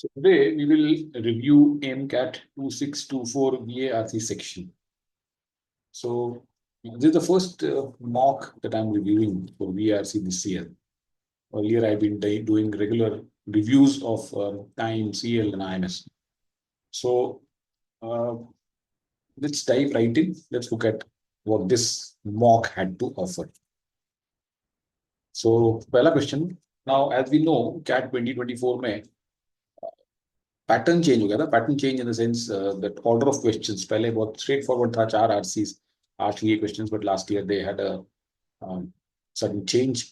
So today we will review AMCAT 2624 VARC section. So this is the first mock that I'm reviewing for VARC this year. Earlier I've been doing regular reviews of time, CL and IMS. So uh, let's dive right in. Let's look at what this mock had to offer. So पहला question. Now as we know CAT 2024 में pattern change हो गया था. Pattern change in the sense that order of questions पहले बहुत straight forward था, 4 RCs 8 ये questions, but last year they had a sudden change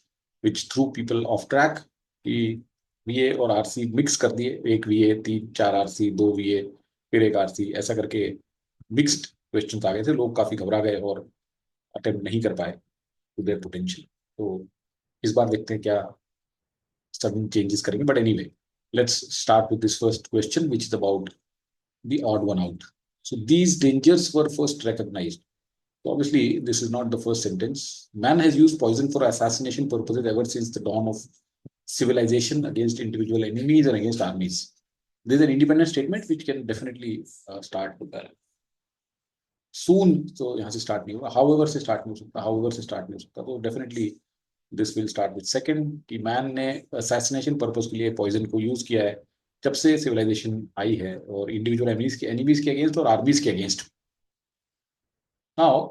which through people of track कि वीए और आरसी मिक्स कर दिए. एक वीए 3 4 आरसी 2 वीए फिर एक आरसी, ऐसा करके मिक्स्ड क्वेश्चंस आ गए थे. लोग काफी घबरा गए और अटेम्प्ट नहीं कर पाए टू देयर पोटेंशियल. तो इस बार देखते हैं क्या सडन चेंजेस करेंगे. But anyway, let's start with this first question, which is about the odd one out. So these dangers were first recognized. So obviously, this is not the first sentence. Man has used poison for assassination purposes ever since the dawn of civilization against individual enemies and against armies. This is an independent statement which can definitely start with that. Soon, so यहाँ से start नहीं होगा. However से start नहीं हो सकता. However से start नहीं हो सकता. तो definitely this will start with second कि मैन ने असैसिनेशन पर्पस के लिए पॉइजन को यूज किया है जब से सिविलाइजेशन आई है, और इंडिविजुअल एनिमीज के अगेंस्ट और आर्मीज के against. Now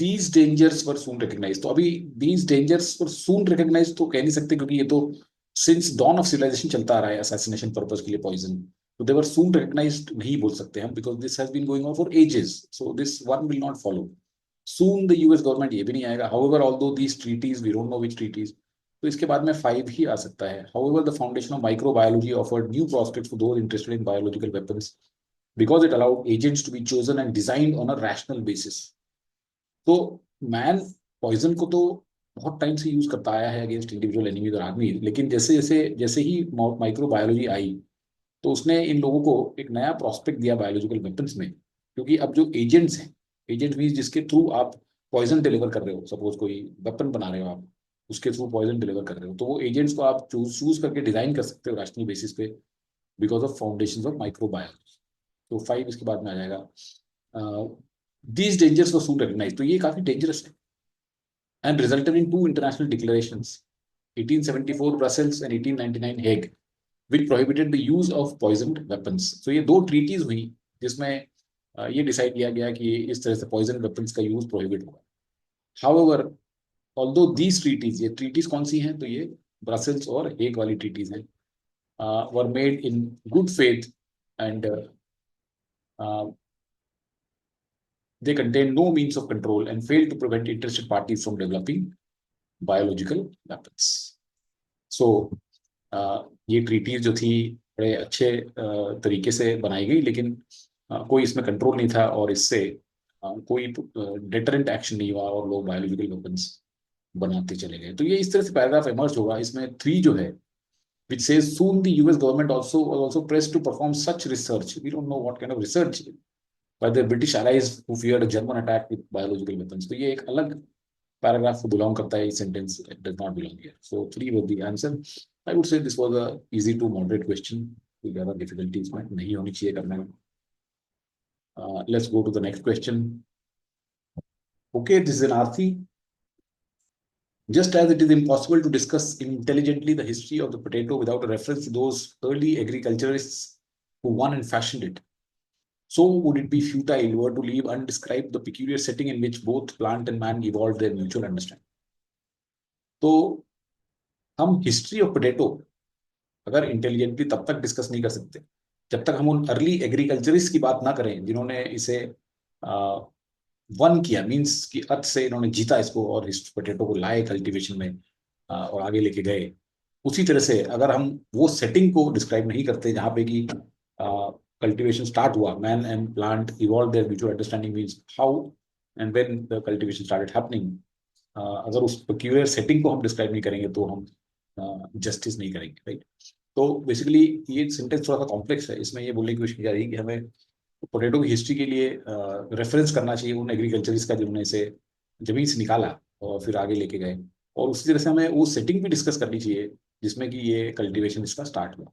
these dangers were soon recognise. तो अभी these dangers were soon recognise तो कह नहीं सकते, क्योंकि ये तो सिंस डॉन ऑफ सिविलाइजेशन चलता आ रहा है असैसिनेशन पर्पस के लिए पॉइजन. तो दे वर सून रिकग्नाइज्ड नहीं बोल सकते हम, because this has been going on for ages. So this one will not follow. Soon the US government ये भी नहीं आएगा. However, although these treaties, we don't know which treaties, तो इसके बाद में 5 ही आ सकता है. However, the foundation of microbiology offered new prospects for those interested in biological weapons because it allowed agents to be chosen and designed on a rational basis. तो man poison को तो बहुत टाइम से यूज करता आया है against individual enemies और आदमी, लेकिन जैसे जैसे जैसे ही माइक्रोबायोलॉजी आई तो उसने इन लोगों को एक नया प्रोस्पेक्ट दिया बायोलॉजिकल वेपन्स में. क्योंकि अब जो एजेंट्स हैं, एजेंट मीन जिसके थ्रू आप पॉइजन डिलीवर कर रहे हो, सपोज कोई वेपन बना रहे हो आप, उसके थ्रू पॉइजन डिलीवर कर रहे हो, तो वो एजेंट्स को आप चूज करके डिजाइन कर सकते हो रैशनल बेसिस पे because of foundation of microbiology. तो 5 इसके बाद में आ जाएगा. These dangers were soon recognise. तो ये काफी डेंजरस है and resulted in 2 international declarations, 1874 Brussels and 1899 Hague, which prohibited the use of poisoned weapons. So ये 2 ट्रीटीज हुई जिसमें ये डिसाइड किया गया कि इस तरह से पॉइजन वेपन्स का यूज प्रोहिबिट होगा. हाउएवर, ऑल्दो दीज ट्रीटीज, ये ट्रीटीज कौन सी हैं, तो ये ब्रसेल्स और हेग वाली ट्रीटीज हैं, were made in good faith and they contain no means of control and fail to prevent interested parties from developing biological weapons. So ये treaties जो थी बड़े अच्छे तरीके से बनाई गई, लेकिन कोई इसमें कंट्रोल नहीं था और इससे कोई डेटरेंट एक्शन नहीं हुआ और लोग बायोलॉजिकल वेपन्स बनाते चले गए. तो ये इस तरह से पैराग्राफ इमर्ज होगा. इसमें 3 जो है which says soon the US government also pressed to perform such research. We don't know what kind of research by the British allies who feared a German attack with biological weapons. तो ये एक अलग paragraph को belong करता है. Sentence does not belong here. So 3 was the answer. I would say this was a easy to moderate question. कोई ज्यादा difficulty इसमें नहीं होनी चाहिए करने में. Let's go to the next question. Okay, this is an RC. Just as it is impossible to discuss intelligently the history of the potato without a reference to those early agriculturists who won and fashioned it, so would it be futile were to leave undescribed the peculiar setting in which both plant and man evolved their mutual understanding. तो हम history of potato अगर intelligently तब तक discuss नहीं कर सकते जब तक हम उन अर्ली एग्रीकल्चरिस्ट की बात ना करें जिन्होंने इसे वन किया, मींस कि अर्थ से इन्होंने जीता इसको और इस पोटैटो को लाए कल्टीवेशन में और आगे लेके गए. उसी तरह से अगर हम वो सेटिंग को डिस्क्राइब नहीं करते जहाँ पे कि कल्टीवेशन स्टार्ट हुआ, man and plant evolve there mutual understanding means how and when the cultivation started happening, अगर उस पेक्यूलियर सेटिंग को हम डिस्क्राइब नहीं करेंगे तो हम जस्टिस नहीं करेंगे, राइट. तो बेसिकली ये सेंटेंस थोड़ा सा कॉम्प्लेक्स है. इसमें ये बोलने की कोशिश की जा रही है कि हमें पोटैटो की हिस्ट्री के लिए रेफरेंस करना चाहिए उन एग्रीकल्चरिस्ट का जिन्होंने इसे जमीन से निकाला और फिर आगे लेके गए. और उसी तरह से हमें वो सेटिंग भी डिस्कस करनी चाहिए जिसमें कि ये कल्टीवेशन इसका स्टार्ट हुआ।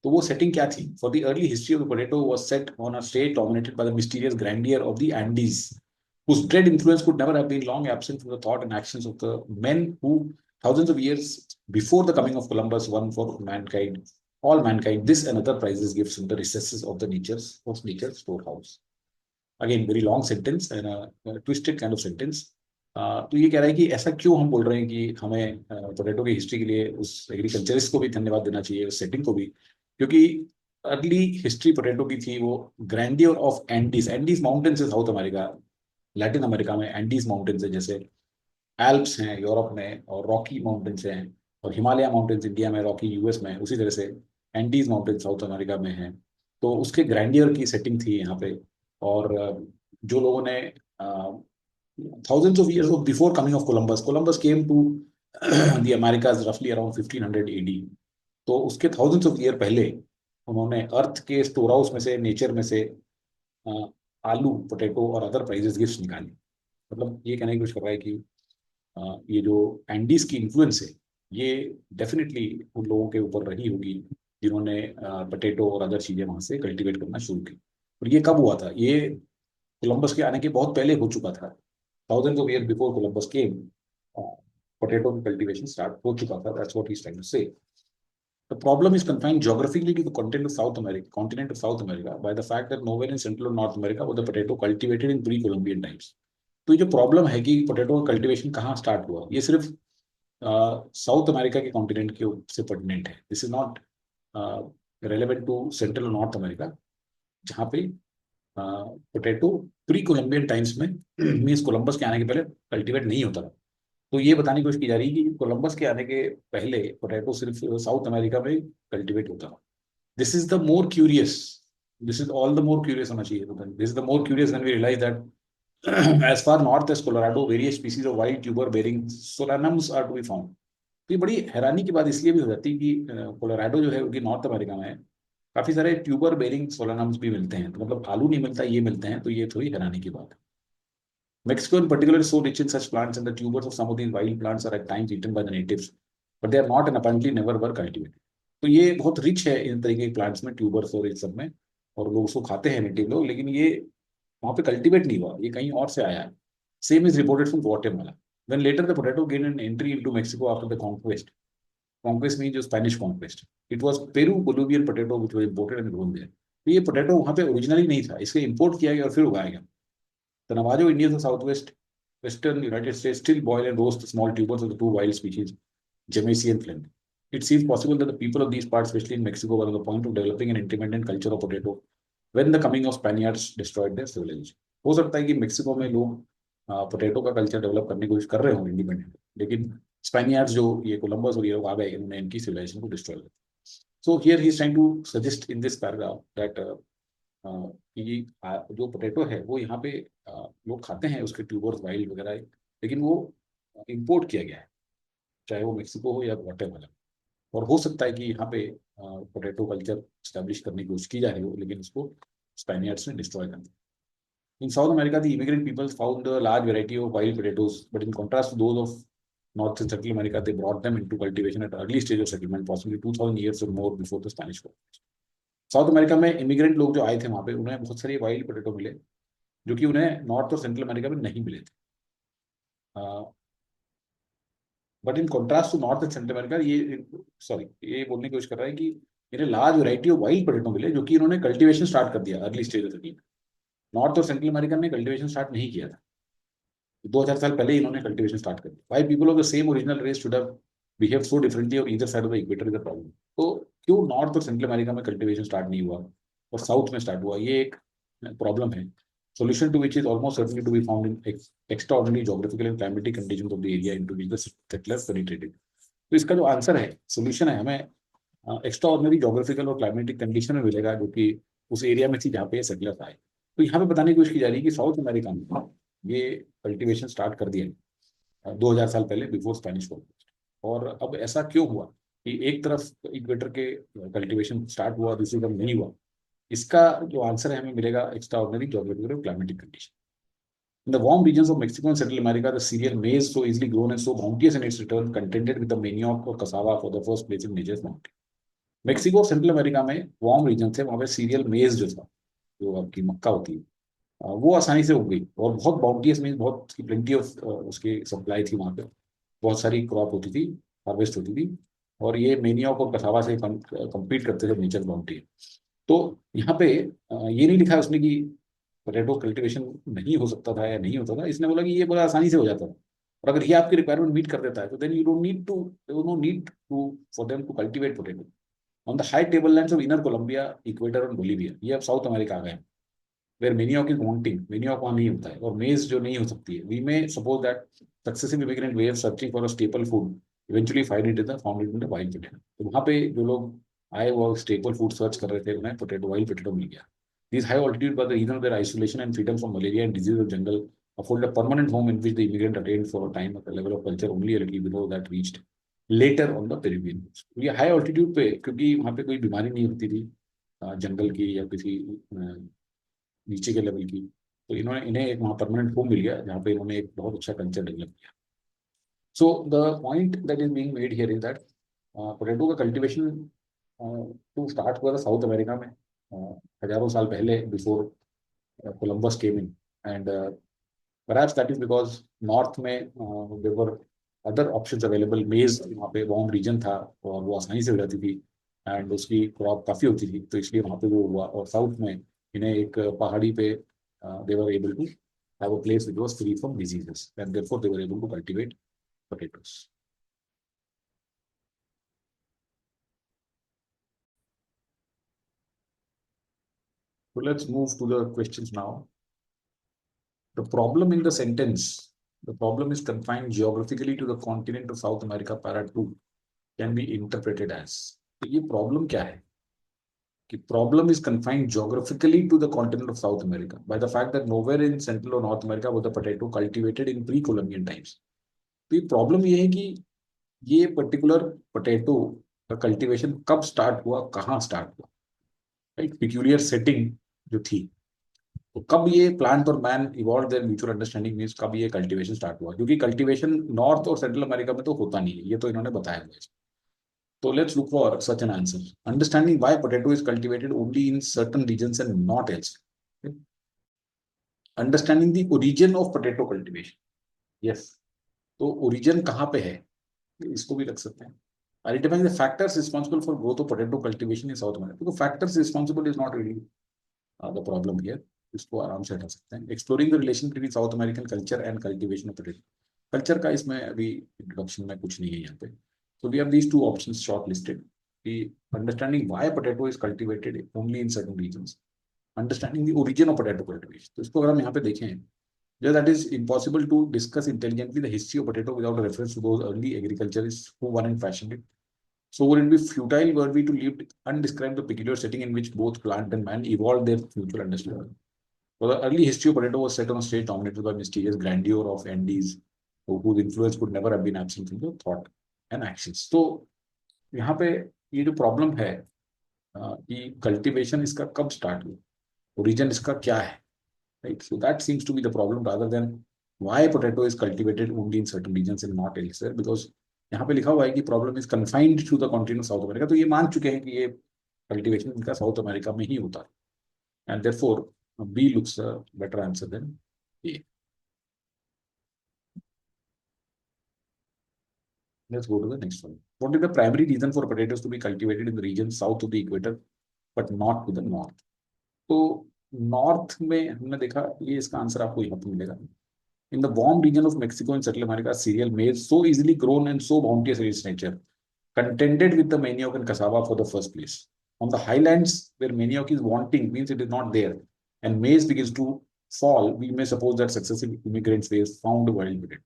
तो वो सेटिंग क्या थी? For the early history of the potato was set on a state dominated by the mysterious grandeur of the Andes, whose dread influence could never have been long absent from the thought and actions of the men who, thousands of years before the coming of Columbus, won for mankind, all mankind, this and other prizes, gifts in the recesses of nature's storehouse. Again, very long sentence and a twisted kind of sentence. तो ये कह रहा है कि ऐसा क्यों हम बोल रहे हैं कि हमें पोटैटो की हिस्ट्री के लिए उस एग्रीकल्चरिस्ट को भी धन्यवाद देना चाहिए, उस सेटिंग को भी, क्योंकि अर्ली हिस्ट्री पोटैटो की थी वो grandeur of Andes. Andes mountains है साउथ अमेरिका, लैटिन अमेरिका में एंडीज माउंटेन्स है, जैसे एल्प्स हैं यूरोप में और रॉकी माउंटेन्स हैं, और हिमालय माउंटेन्स इंडिया में, रॉकी यूएस में, उसी तरह से एंडीज माउंटेन्स साउथ अमेरिका में हैं। तो उसके ग्रैंडियर की सेटिंग थी यहाँ पे। और जो लोगों ने thousands of years before coming of Columbus came to the Americas roughly around 1500 AD। तो उसके thousands of year पहले उन्होंने अर्थ के स्टोर हाउस में से, नेचर में से अ, आलू, पोटैटो और अदर प्राइजेस गिफ्ट निकाले। मतलब ये कहने की कोशिश कर रहा है कि ये जो एंडीज की इन्फ्लुएंस है ये डेफिनेटली उन लोगों के ऊपर रही होगी जिन्होंने पोटैटो और अदर चीजें वहां से कल्टीवेट करना शुरू की। और ये कब हुआ था? ये कोलंबस के आने के बहुत पहले हो चुका था। thousands of years before Columbus came, potato cultivation start हो चुका था। That's what he's trying to say. The problem is confined geographically to the continent of South America by the fact that nowhere in Central or North America was the potato cultivated in pre-Columbian times. तो ये जो problem है कि potato का cultivation कहाँ start हुआ, ये सिर्फ साउथ अमेरिका के कॉन्टिनेंट के से पर्टिनेंट है। This is not relevant to central और नॉर्थ अमेरिका, जहाँ पे पोटैटो प्री कोलंबियन टाइम्स में मीन्स कोलंबस के आने के पहले कल्टीवेट नहीं होता था। तो ये बताने की कोशिश की जा रही है कि कोलंबस के आने के पहले पोटैटो सिर्फ साउथ अमेरिका में कल्टीवेट होता था। This is the more curious, this is all the more curious होना चाहिए। This is the more curious when we realise that as far north as Colorado, various species of wild tuber bearing solanums are to be found। तो ये बड़ी हैरानी की बात इसलिए भी हो जाती है कि कोलोराडो जो है उनकी नॉर्थ अमेरिका में काफी सारे ट्यूबर बेरिंग सोलानम्स भी मिलते हैं। तो मतलब आलू नहीं मिलता, ये मिलते हैं, तो ये थोड़ी हैरानी की बात है। Mexico in particular is so rich in such plants, and the tubers of some of these wild plants are at times eaten by the natives, but they are not and apparently never were cultivated। तो ये बहुत rich है इन तरीके के plants में, tubers और इस सब में, और लोग उसको खाते हैं नेटिव लोग, लेकिन ये वहां पे कल्टीवेट नहीं हुआ, ये कहीं और से आया है। Same is reported from Guatemala. When later the potato gained an entry into Mexico after the conquest, conquest means जो Spanish conquest, it was Peru Bolivian potato which was imported and grown there। तो ये potato वहां पे originally नहीं था, इसके import किया गया और फिर उगाया गया। The Navajo Indians of western United States still boil and roast the small tubers of the two wild species, Jamaica and Flint। It seems possible that the people of these parts, especially in Mexico, were on the point of developing an independent culture of potato when the coming of Spaniards destroyed their civilization। हो सकता है कि Mexico में लोग potato का culture develop करने की कोशिश कर रहे हो इंडिपेंडेंट, लेकिन स्पेनियर्स जो ये कोलंबस और ये लोग आ गए, इन्होंने इनकी सिविलाइजेशन को डिस्ट्रॉय कर। So here he is trying to suggest in this paragraph that कि जो पोटैटो है वो यहाँ पे लोग खाते हैं, उसके ट्यूबर्स वाइल्ड वगैरह, लेकिन वो इंपोर्ट किया गया है, चाहे वो मेक्सिको हो या ग्वाटेमाला। और हो सकता है कि यहाँ पे पोटैटो कल्चर स्टैब्लिश करने की कोशिश की जा रही हो, लेकिन उसको स्पेनियर्ड्स ने डिस्ट्रॉय कर दिया। In South America, the immigrant peoples found a large variety of wild potatoes, but in contrast to those of North and Central America, they brought them into cultivation at early stage of settlement, possibly 2000 years or more before the Spanish conquest। South America में immigrant लोग जो आए थे वहां पे, उन्हें बहुत सारे वाइल्ड पोटैटो मिले जो कि उन्हें नॉर्थ और सेंट्रल अमेरिका में नहीं मिले थे। But in contrast to north and central America, ये बोलने की कोशिश कर रहा है कि इन्हें large variety of wild potato मिले जो कि इन्होंने कल्टीवेशन स्टार्ट कर दिया early stage of settlement. North और सेंट्रल अमेरिका ने कल्टीवेशन स्टार्ट नहीं किया था, 2000 साल पहले इन्होंने कल्टीवेशन स्टार्ट कर दिया। Why people of the same original race should have behave so differently on either side of the equator is the problem. तो क्यों नॉर्थ और सेंट्रल अमेरिका में कल्टीवेशन स्टार्ट नहीं हुआ और साउथ में स्टार्ट हुआ, ये एक प्रॉब्लम है। Solution to which is almost certainly to be found in extraordinary geographical and climatic conditions of the area into which the settlers penetrated। तो इसका जो आंसर है, सोल्यूशन है, हमें एक्स्ट्राऑर्डिनरी जोग्राफिकल और क्लाइमेटिक कंडीशन में मिलेगा जो कि उस एरिया में थी जहाँ पे सेटलर्स आए। तो यहाँ पे बताने की कोशिश की जा रही है कि साउथ अमेरिका में ये कल्टीवेशन स्टार्ट कर दिया 2000 साल पहले बिफोर स्पेनिश कॉन्क्वेस्ट। और अब ऐसा क्यों हुआ कि एक तरफ इक्वेटर के कल्टीवेशन स्टार्ट हुआ, दूसरी तरफ नहीं हुआ? इसका जो आंसर है हमें मिलेगा एक्स्ट्रा ऑर्डिनरी जोग्राफिकल और climatic condition. In the warm regions of Mexico and Central America, the cereal maize, so easily grown and so bounteous in its return, contended with the manioc or cassava for the first place in nature's bounty. Mexico और central America में warm reason थे, वहां पे serial मेज जो था, जो आपकी मक्का होती है, वो आसानी से उग गई और बहुत बाउंटियस मीन बहुत प्लेंटी ऑफ उसकी सप्लाई थी वहां पे, बहुत सारी क्रॉप होती थी, हार्वेस्ट होती थी, और ये मेनियॉक और कसावा से compete करते थे नेचर बाउंटी। तो यहाँ पे ये नहीं लिखा है उसने कि पोटैटो कल्टीवेशन नहीं हो सकता था या नहीं होता था, इसने बोला कि ये बड़ा आसानी से हो जाता था, और अगर ये आपकी रिक्वायरमेंट मीट कर देता है तो then you don't need to, there no need to for them to cultivate potato on the high table lands of inner Colombia, Ecuador और बोलीविया। ये अब साउथ अमेरिका आ गए हैं, where manioc is wanting, manioc वहां नहीं होता है, और मेज जो नहीं हो सकती है। We may suppose that successive immigrant wave searching for a staple food eventually find it in the found it in the wild potato. तो वहां पे जो लोग आए वो स्टेपल फूड सर्च कर रहे थे, उन्हें पोटैटो, वाइल्ड पोटैटो मिल गया। These high altitude, by the reason of their isolation and freedom from malaria and disease of jungle, afford a permanent home in which the immigrant attained for a time at a level of culture only a little below that reached later on the Peruvian coast। ये high altitude पे, क्योंकि वहाँ पे कोई बीमारी नहीं होती थी जंगल की या किसी नीचे के लेवल की, तो इन्होंने इन्हें एक वहाँ परमानेंट होम मिल गया जहाँ पे इन्होंने एक बहुत अच्छा कल्चर डेवलप किया। So the point that is being made here is that potato का कल्टीवेशन टू स्टार्ट हुआ था साउथ अमेरिका में हजारों साल पहले, before Columbus came in, and perhaps that is because north में there were other options available। मेज वहाँ पे वार्म रीजन था और वो आसानी से हो जाती थी, एंड उसकी क्रॉप काफी होती थी, तो इसलिए वहाँ पे वो हुआ। और साउथ में इन्हें एक पहाड़ी पे they were able to have a place which was free from diseases, and therefore they were able to cultivate potatoes। So let's move to the questions now। The problem in the sentence, the problem is confined geographically to the continent of South America, para 2 can be interpreted as। तो ये problem क्या है कि problem is confined geographically to the continent of South America by the fact that nowhere in Central or North America was the potato cultivated in pre-Columbian times। तो ये problem ये है कि ये पर्टिकुलर पोटैटो का कल्टीवेशन कब start हुआ, कहाँ स्टार्ट हुआ, राइट, पिक्यूलियर सेटिंग जो थी, तो कब ये प्लांट और man evolve there mutual understanding means कब ये कल्टीवेशन स्टार्ट हुआ, क्योंकि कल्टीवेशन नॉर्थ और सेंट्रल अमेरिका में तो होता नहीं है, ये तो इन्होंने बताया हुआ है। So let's look for such an answer. Understanding why potato is cultivated only in certain regions and not elsewhere। Okay? Understanding the origin of potato cultivation। Yes, तो origin कहाँ पे है, इसको भी रख सकते हैं। Identifying the factors responsible for growth of potato cultivation in South America। तो factors responsible is not really the problem here, इसको आराम से हटा सकते हैं। Exploring the relation between South American culture and cultivation of potato। Culture का इसमें अभी इंट्रोडक्शन में कुछ नहीं है यहाँ पे। So we have these two options shortlisted: the understanding why potato is cultivated only in certain regions, understanding the origin of potato cultivation। तो इसको अगर हम यहाँ पे देखें, yeah, that is impossible to discuss intelligently the history of potato without a reference to those early agriculturists who won and fashioned it। So would it be futile were we to leave undescribed the peculiar setting in which both plant and man evolved their mutual understanding। So the early history of potato was set on a stage dominated by mysterious grandeur of Andes, whose influence could never have been absent from the thought and actions। तो यहाँ पे ये जो problem है कि cultivation इसका कब start हुआ, ओरिजिन इसका क्या है, right, so that seems to be the problem rather than why potato is cultivated only in certain regions and not elsewhere. Because यहाँ पे लिखा हुआ है कि problem is confined to the continent of South America, तो ये मान चुके हैं कि ये कल्टीवेशन इनका साउथ अमेरिका में ही होता है, and therefore B looks a better answer than A. Let's go to the next one। What is the primary reason for potatoes to be cultivated in the region south of the equator but not to the north? तो north में हमने देखा, ये इसका answer आपको यहाँ पे मिलेगा। In the warm region of Mexico and Central America, cereal maize, so easily grown and so bounteous in its nature, contended with the manioc and cassava for the first place। On the highlands where manioc is wanting means it is not there, and maize begins to fall, we may suppose that successive immigrants were found wild with it।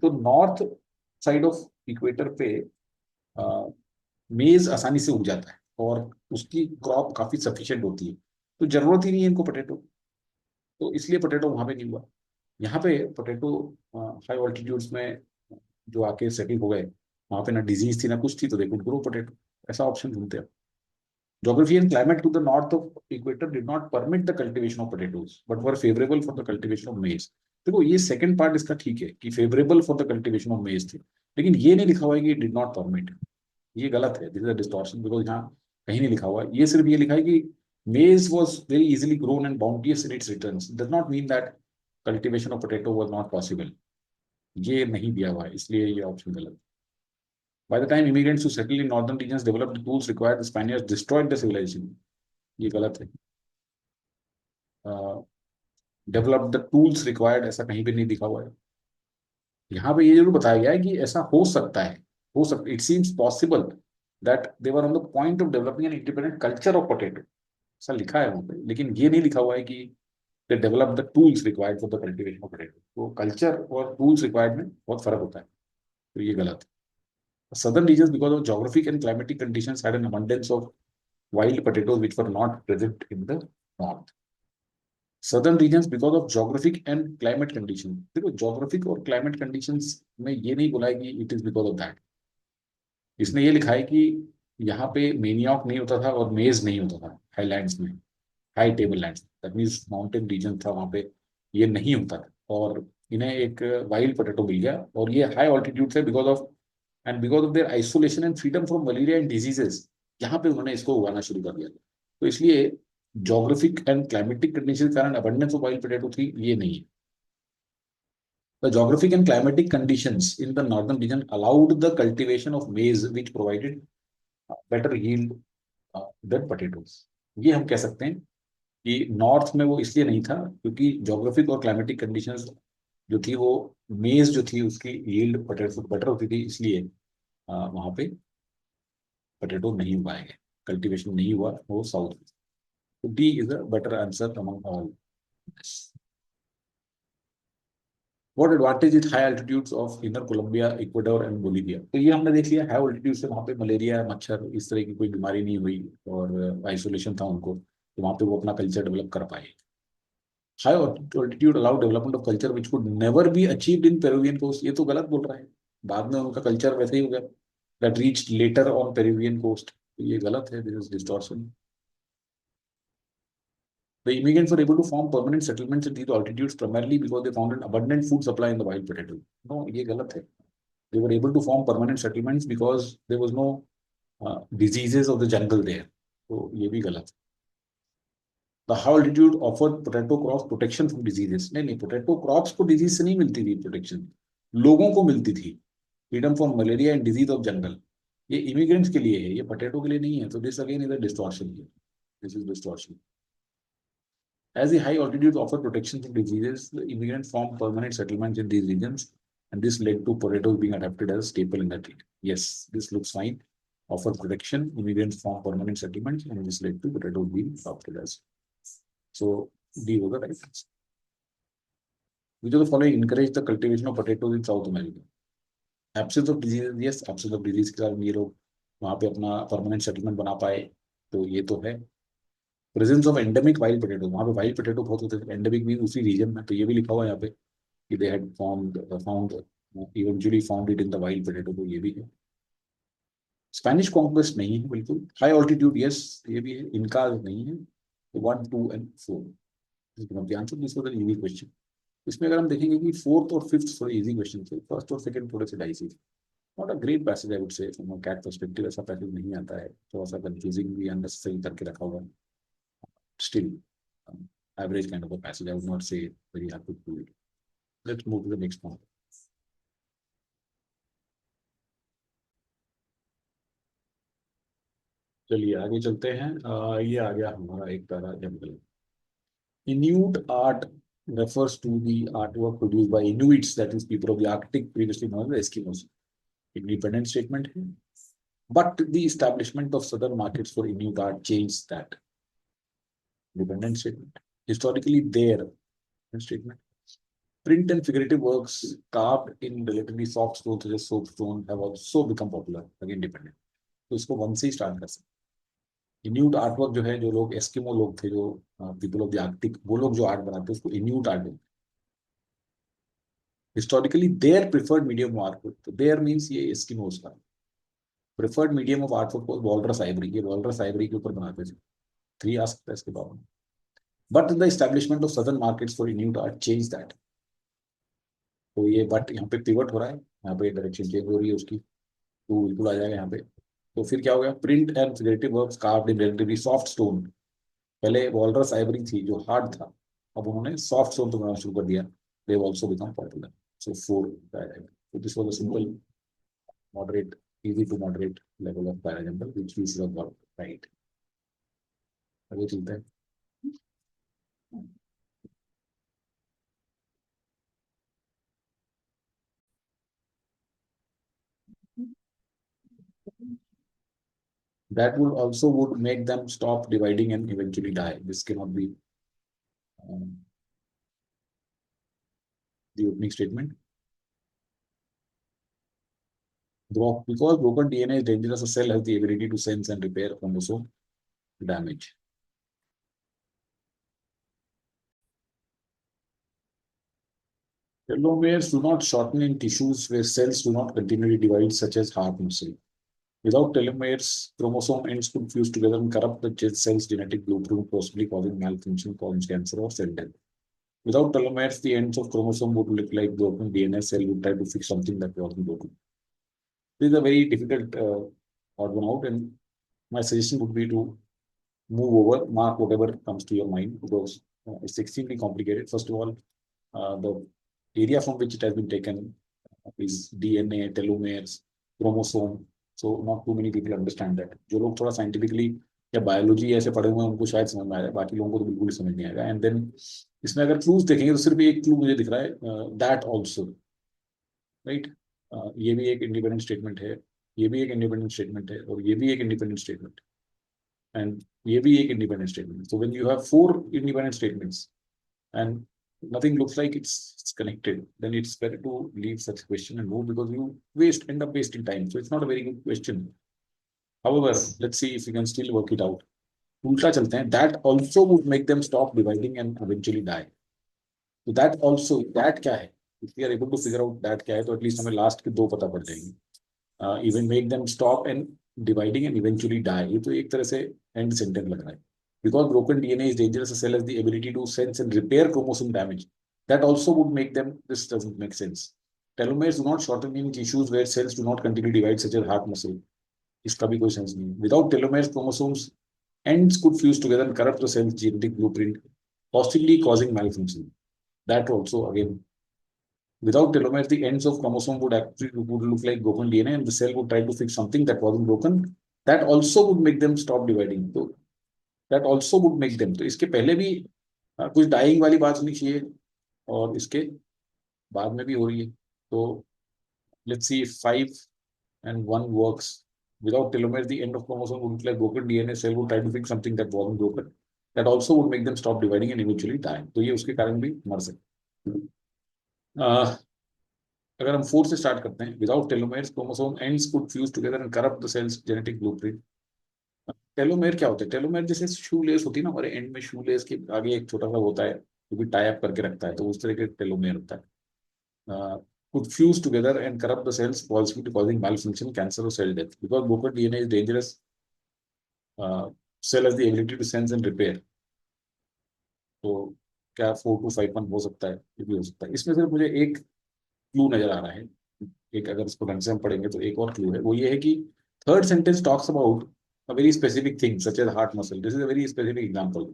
तो north side of equator पे मेज आसानी से उग जाता है और उसकी क्रॉप काफी सफिशिएंट होती है, तो जरूरत ही नहीं है इनको पोटैटो, तो इसलिए पोटैटो वहां पे नहीं हुआ। यहाँ पे पोटैटो हाई ऑल्टीट्यूड्स में जो आके सेटिंग हो गए, वहां पे ना डिजीज थी ना कुछ थी, तो दे कुड ग्रो पोटैटो। ऐसा ऑप्शन ढूंढते हैं। Geography and climate to the north of equator did not permit the cultivation of potatoes, but were favorable for the cultivation of maize। देखो ये सेकंड पार्ट इसका ठीक है कि favourable for the cultivation of मेज थे, लेकिन ये नहीं लिखा हुआ है कि डिड नॉट परमिट। ये गलत है, this is a distortion, because यहाँ कहीं नहीं लिखा हुआ है। ये सिर्फ ये लिखा है कि maize was very easily grown and bountiful in its returns, does not mean that cultivation of potato was not possible. ये नहीं दिया हुआ है, इसलिए ये ऑप्शन गलत है। By the time immigrants who settled in northern regions developed the tools required, the Spaniards destroyed the civilization. ये गलत है। डेवलप द टूल्स रिक्वायर्ड ऐसा कहीं भी नहीं दिखा हुआ है। यहाँ पे ये जरूर बताया गया है कि ऐसा हो सकता है, हो सकता, it seems possible that they were on the point of developing an independent culture of potato, ऐसा लिखा है वहाँ पे, लेकिन ये नहीं लिखा हुआ है कि they develop the tools required for the cultivation of potato. तो कल्चर और टूल्स रिक्वायर्ड में बहुत फर्क होता है, तो ये गलत है। Southern regions, because of geographic and climatic conditions, had an abundance of wild potatoes which were not present in the north. Southern regions, because of geographic and climate conditions, देखो geographic और climate conditions में ये नहीं बोला है कि it is because of that। इसने ये लिखा है कि यहाँ पे मेनियॉक नहीं होता था और मेज नहीं होता था हाईलैंड्स में, high table lands, that means mountain region था वहाँ पे, ये नहीं होता था, और इन्हें एक वाइल्ड पोटैटो मिल गया, और ये हाई ऑल्टीट्यूड थे because of, and because of their isolation and freedom from malaria and diseases, यहाँ पे उन्होंने इसको उगाना शुरू कर दिया। तो इसलिए जोग्राफिक एंड क्लाइमेटिक कंडीशन के कारण अबंडेंस ऑफ वाइल्ड पोटैटो थी, ये नहीं है। The geographic and climatic conditions in the northern region allowed the cultivation of maize, which provided better yield than potatoes। ये हम कह सकते हैं कि नॉर्थ में वो इसलिए नहीं था क्योंकि जोग्राफिक और क्लाइमेटिक कंडीशंस जो थी वो, मेज जो थी उसकी यील्ड पोटैटो बेटर होती थी, इसलिए वहां पे पोटैटो नहीं उगाए गए, कल्टीवेशन नहीं हुआ वो साउथ में। तो D is a better answer among all. What advantage is high altitudes of inner Colombia, Ecuador and Bolivia. तो ये हमने देख लिया, हाई एल्टीट्यूड से वहाँ पे मलेरिया, मच्छर, इस तरह की कोई बीमारी नहीं हुई, और आइसोलेशन था उनको, तो वहाँ पे वो अपना कल्चर डेवलप कर पाए। High altitude allow development of culture which could never be achieved in Peruvian coast. ये तो गलत बोल रहा है, बाद में उनका कल्चर वैसे ही हो गया, that reached later on Peruvian coast. ये गलत है, this is distortion. The immigrants were able to form permanent settlements at these altitudes primarily because they found an abundant food supply in the wild potato. No, ये गलत है। They were able to form permanent settlements because there was no diseases of the jungle there. तो ये भी गलत है। The high altitude offered potato crops protection from diseases। नहीं नहीं, potato crops को disease से नहीं मिलती थी protection, लोगों को मिलती थी freedom from malaria and disease of jungle। ये immigrants के लिए है, ये potato के लिए नहीं है। तो this again is a distortion here, this is distortion। As the high altitudes offer protection from diseases, the immigrants formed permanent settlements in these regions, and this led to potatoes being adapted as a staple in that region। Yes, this looks fine। Offer protection, immigrants form permanent settlements, and this led to potatoes being adopted as। So D was the right answer। Which of the following encourage the cultivation of potatoes in South America? Absence of diseases, yes, absence of disease के कारण ये लोग वहाँ पे अपना permanent settlement बना पाए, तो ये तो है। Presence of endemic wild potato, वहाँ पे वाइल्ड पोटैटो बहुत होते थे, एंडेमिक भी उसी रीजन में, तो ये भी लिखा हुआ है यहाँ पे कि they had found eventually found it in the wild potato, तो ये भी है। स्पेनिश कॉन्क्वेस्ट नहीं है बिल्कुल। हाई ऑल्टीट्यूड, यस, ये भी है। इनका नहीं है। तो 1, 2 and 4 answer, this was an easy question. इसमें अगर हम देखेंगे कि फोर्थ और फिफ्थ थोड़े इजी क्वेश्चन थे, फर्स्ट और सेकंड थोड़े से डाइसी थे। Not a great passage I would say, from a CAT perspective ऐसा पैसेज नहीं आता है, थोड़ा सा कंफ्यूजिंग भी, अननेसेसरी करके रखा हुआ है। Still, average kind of a passage. I would not say very happy to it। Let's move to the next one। चलिए आगे चलते हैं। ये आ गया हमारा एक para jungle. Inuit art refers to the artwork produced by Inuits, that is people of the Arctic, previously known as Eskimos। Independent statement है, but the establishment of southern markets for Inuit art changed that। Dependent statement। Historically there statement। Print and figurative works carved in relatively soft stone such as soapstone have also become popular। Again dependent। तो इसको one से ही start कर सकते हैं। इन्यूट artwork जो है, जो लोग एस्किमो लोग थे, जो पीपल ऑफ द आर्कटिक, वो लोग जो आर्ट बनाते हैं उसको इन्यूट आर्ट बोलते हैं। Historically their preferred medium of artwork, तो देयर मीन्स ये एस्किमोस का प्रिफर्ड मीडियम ऑफ आर्टवर्क को वॉलरस आइवरी, ये वॉलरस आइवरी के ऊपर बनाते थे। 3 आ सकता है इसके बाद। But the establishment of southern markets for इन्यूट art change that. तो ये बट यहाँ पे पिवट हो रहा है, यहाँ पे डायरेक्शन चेंज हो रही है उसकी, तो बिल्कुल आ जाएगा यहाँ पे। तो फिर क्या हो गया, print and figurative works carved in relatively soft stone. पहले वॉलरस आइवरी थी जो हार्ड था, अब उन्होंने सॉफ्ट स्टोन तो बनाना शुरू कर दिया। They also become popular. So four, so this was a simple, moderate, easy to moderate level of paragamble which we should have got right. आगे चलते हैं। That would also would make them stop dividing and eventually die. This cannot be um, the opening statement. Because broken DNA is dangerous, a cell has the ability to sense and repair chromosome damage. Telomeres do not shorten in tissues where cells do not continually divide, such as heart muscle. Without telomeres, chromosome ends could fuse together and corrupt the cell's genetic blueprint, possibly causing malfunction, cause cancer, or cell death. Without telomeres, the ends of chromosome would look like broken DNA. Cell would try to fix something that wasn't broken. This is a very difficult odd one out, and my suggestion would be to move over, mark whatever comes to your mind, because it's extremely complicated. First of all, the area from which it has been taken is DNA, telomeres, chromosome. So not too many people understand that. जो लोग थोड़ा scientifically या biology ऐसे पढ़े हुए हैं उनको शायद समझ में आएगा, बाकी लोगों को तो बिल्कुल समझ नहीं आएगा। एंड देन इसमें अगर क्लूज देखेंगे तो सिर्फ एक क्लू मुझे दिख रहा है, दैट ऑल्सो, राइट। ये भी एक इंडिपेंडेंट स्टेटमेंट है, ये भी एक इंडिपेंडेंट स्टेटमेंट है, और ये भी एक इंडिपेंडेंट स्टेटमेंट, एंड ये भी एक independent statement. So when you have four independent statements and nothing looks like it's connected, then it's better to leave such a question and move, because you end up wasting time. So it's not a very good question. However, let's see if we can still work it out. उल्टा चलते हैं, that also would make them stop dividing and eventually die. So that also, that क्या है, if we are able to figure out that क्या है, तो at least हमें last के दो पता पड़ जाएंगे। Even make them stop and dividing and eventually die, ये तो एक तरह से एंड सेंटेंस लग रहा है। Because broken DNA is dangerous, a cell has the ability to sense and repair chromosome damage. That also would make them, this doesn't make sense. Telomeres do not shorten in tissues where cells do not continue to divide, such as heart muscle. इसका भी कोई sense नहीं है। Without telomeres, chromosomes ends could fuse together and corrupt the cell's genetic blueprint, possibly causing malfunction. That also, again, without telomeres, the ends of chromosome would actually would look like broken DNA, and the cell would try to fix something that wasn't broken. That also would make them stop dividing. So that also would make them. तो इसके पहले भी कुछ dying वाली बात होनी चाहिए, और इसके बाद में भी हो रही है। तो let's see if 5 and 1 works. Without telomeres, the end of chromosome would look like broken DNA. Cell would try to fix something that wasn't broken. That also would make them stop dividing and eventually die. तो ये उसके कारण भी मर सकते। अगर हम 4 से स्टार्ट करते हैं, without telomeres chromosome ends could fuse together and corrupt the cells genetic blueprint. Telomere क्या होता है, टेलोमेर जैसे शू लेस होती है ना, हमारे एंड में शू लेस के आगे एक छोटा सा होता है जो भी टाई अप करके रखता है, तो उस तरह के टेलोमेर होता है। could fuse together and corrupt the cells, possibly causing malfunction, cancer, or cell death. Because broken DNA is dangerous, cell has the ability to sense and repair. तो क्या 4 to 5 हो सकता है, ये भी हो सकता है। इसमें सिर्फ मुझे एक क्लू नजर आ रहा है, एक अगर इसको ढंग से हम पढ़ेंगे तो एक और क्लू है, वो ये है कि third sentence talks about a very specific thing such as heart muscle. This is a very specific example.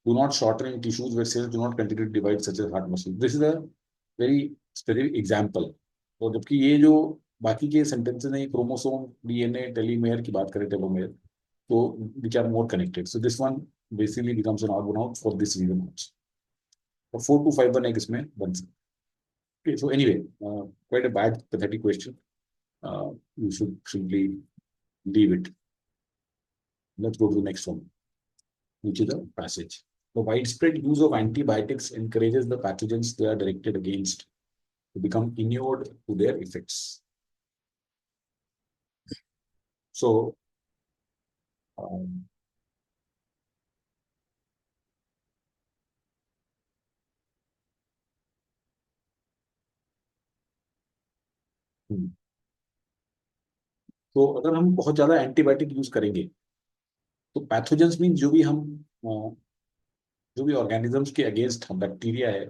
Do not shorten in tissues where cells do not continue to divide, such as heart muscle. This is a very specific example. और जबकि ये जो बाकी के sentences हैं, chromosome, DNA, टेलीमेयर की बात करें, टेलोमेयर, तो which are more connected. So this one basically becomes an odd one out for this reason also. और 4 to 5 वन एक इसमें बन सकता है। Okay, so anyway, quite a bad, pathetic question. You should simply leave it. Let's go to the next one, which is a passage. The widespread use of antibiotics encourages the pathogens they are directed against to become inured to their effects. So, um, तो अगर हम बहुत ज्यादा antibiotic use करेंगे तो pathogens mean जो भी हम जो भी ऑर्गेनिजम्स के अगेंस्ट हम बैक्टीरिया है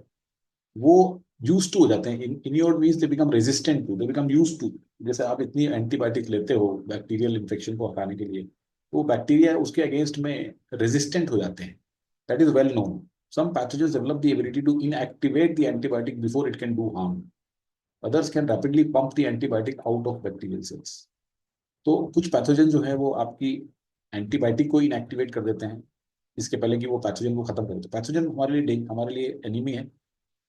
वो यूज टू हो जाते हैं, inured means they become resistant to, they become used to. जैसे आप इतनी एंटीबायोटिक लेते हो बैक्टीरियल इन्फेक्शन को हटाने के लिए, वो बैक्टीरिया उसके अगेंस्ट में रेजिस्टेंट हो जाते हैं। That is well known. Some pathogens develop the ability to inactivate the antibiotic before it can do harm. Others can rapidly pump the antibiotic out of bacterial cells. तो कुछ pathogen जो है वो आपकी एंटीबायोटिक को इनएक्टिवेट कर देते हैं, इसके पहले कि वो पैथोजन को खत्म कर देते हैं। पैथोजन हमारे लिए एनिमी है।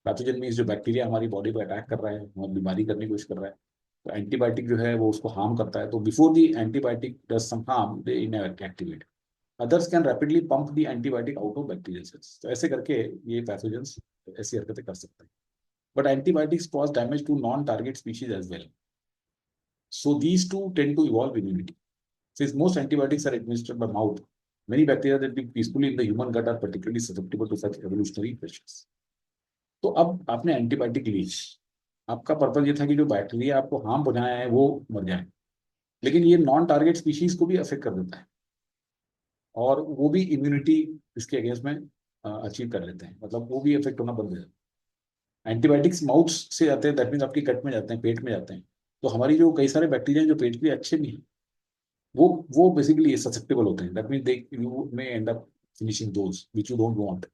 पैथोजन मीन्स जो बैक्टीरिया हमारी बॉडी को अटैक कर रहा है, हमारी बीमारी करने की कोशिश कर रहा है, तो एंटीबायोटिक जो है वो उसको हार्म करता है। तो before the antibiotic does some harm they inactivate. Others can rapidly pump the antibiotic out of bacterial cells. तो ऐसे करके ये पैथोजेंस ऐसी हरकतें कर सकते हैं। But antibiotics cause damage to non target species as well. So these two tend to evolve immunity. Since most antibiotics are administered by mouth, many bacteria that live peacefully in the human gut are particularly susceptible to such evolutionary pressures. तो अब आपने antibiotic ली, आपका purpose ये था कि जो bacteria आपको harm पहुंचाया है वो मर जाए, लेकिन ये नॉन टारगेट स्पीशीज को भी अफेक्ट कर देता है और वो भी इम्यूनिटी इसके अगेंस्ट में अचीव कर लेते हैं, मतलब वो भी अफेक्ट होना बंद हो जाता है। एंटीबायोटिक्स माउथ से जाते हैं, दैट मीन आपकी गट में जाते हैं, पेट में जाते हैं। तो हमारी जो कई सारे बैक्टीरिया जो पेट के लिए अच्छे भी हैं, वो बेसिकली ससेप्टेबल होते हैं। That mean they you may and up finishing those which you don't want.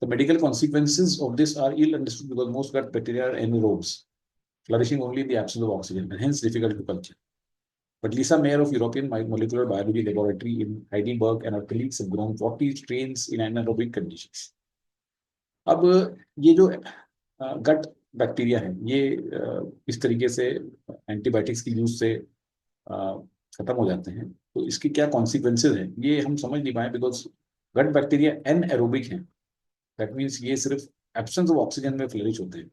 The medical consequences of this are ill understood because most gut bacteria are anaerobes, flourishing only in the absence of oxygen and hence difficult to culture. But Lisa Mayer of European Molecular Biology Laboratory in Heidelberg and her colleagues have grown 40 strains in anaerobic conditions. अब ये जो gut bacteria है ये इस तरीके से antibiotics की use से खत्म हो जाते हैं, तो इसके क्या कॉन्सिक्वेंसेज हैं ये हम समझ नहीं पाए, because gut bacteria anaerobic हैं। दैट मीन्स ये सिर्फ एब्सेंस ऑफ ऑक्सीजन में फ्लरिश होते हैं,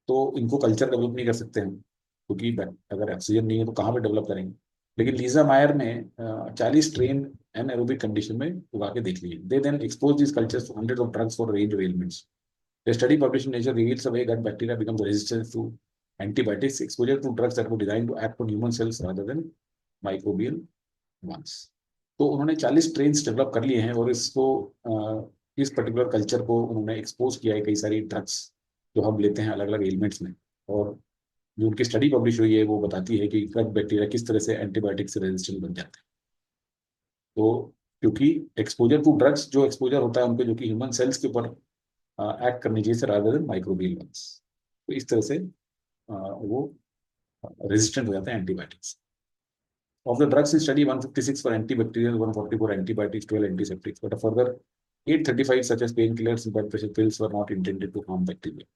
तो इनको कल्चर डेवलप नहीं कर सकते हम, क्योंकि अगर ऑक्सीजन नहीं है तो कहाँ पे डेवलप करेंगे। लेकिन लीजा मायर ने 40 ट्रेन एन एरोबिक कंडीशन में उगा के देख लिए। They then expose this cultures to hundreds of drugs for range of elements. The study published in nature reveals the way gut bacteria becomes resistant to antibiotics exposure to drugs that were designed to act on human cells rather than microbial ones. तो उन्होंने 40 trains develop कर लिए हैं और इसको इस particular culture को उन्होंने एक्सपोज किया है कई सारी ड्रग्स जो हम लेते हैं अलग अलग एलिमेंट्स में। और जो उनकी स्टडी पब्लिश हुई है वो बताती है कि गट बैक्टीरिया किस तरह से एंटीबायोटिक से रेजिस्टेंट बन जाते हैं। तो क्योंकि एक्सपोजर टू ड्रग्स जो एक्सपोजर होता है उनके, जो कि ह्यूमन सेल्स के ऊपर एक्ट करनी चाहिए से रादर देन माइक्रोबियल वंस, तो इस तरह से वो रेजिस्टेंट हो जाते हैं antibiotics. Of the drugs in study, 156 for antibacterial, 144 antibiotics, 12 antiseptics, but a further 835 such as painkillers and blood pressure pills were not intended to harm bacteria.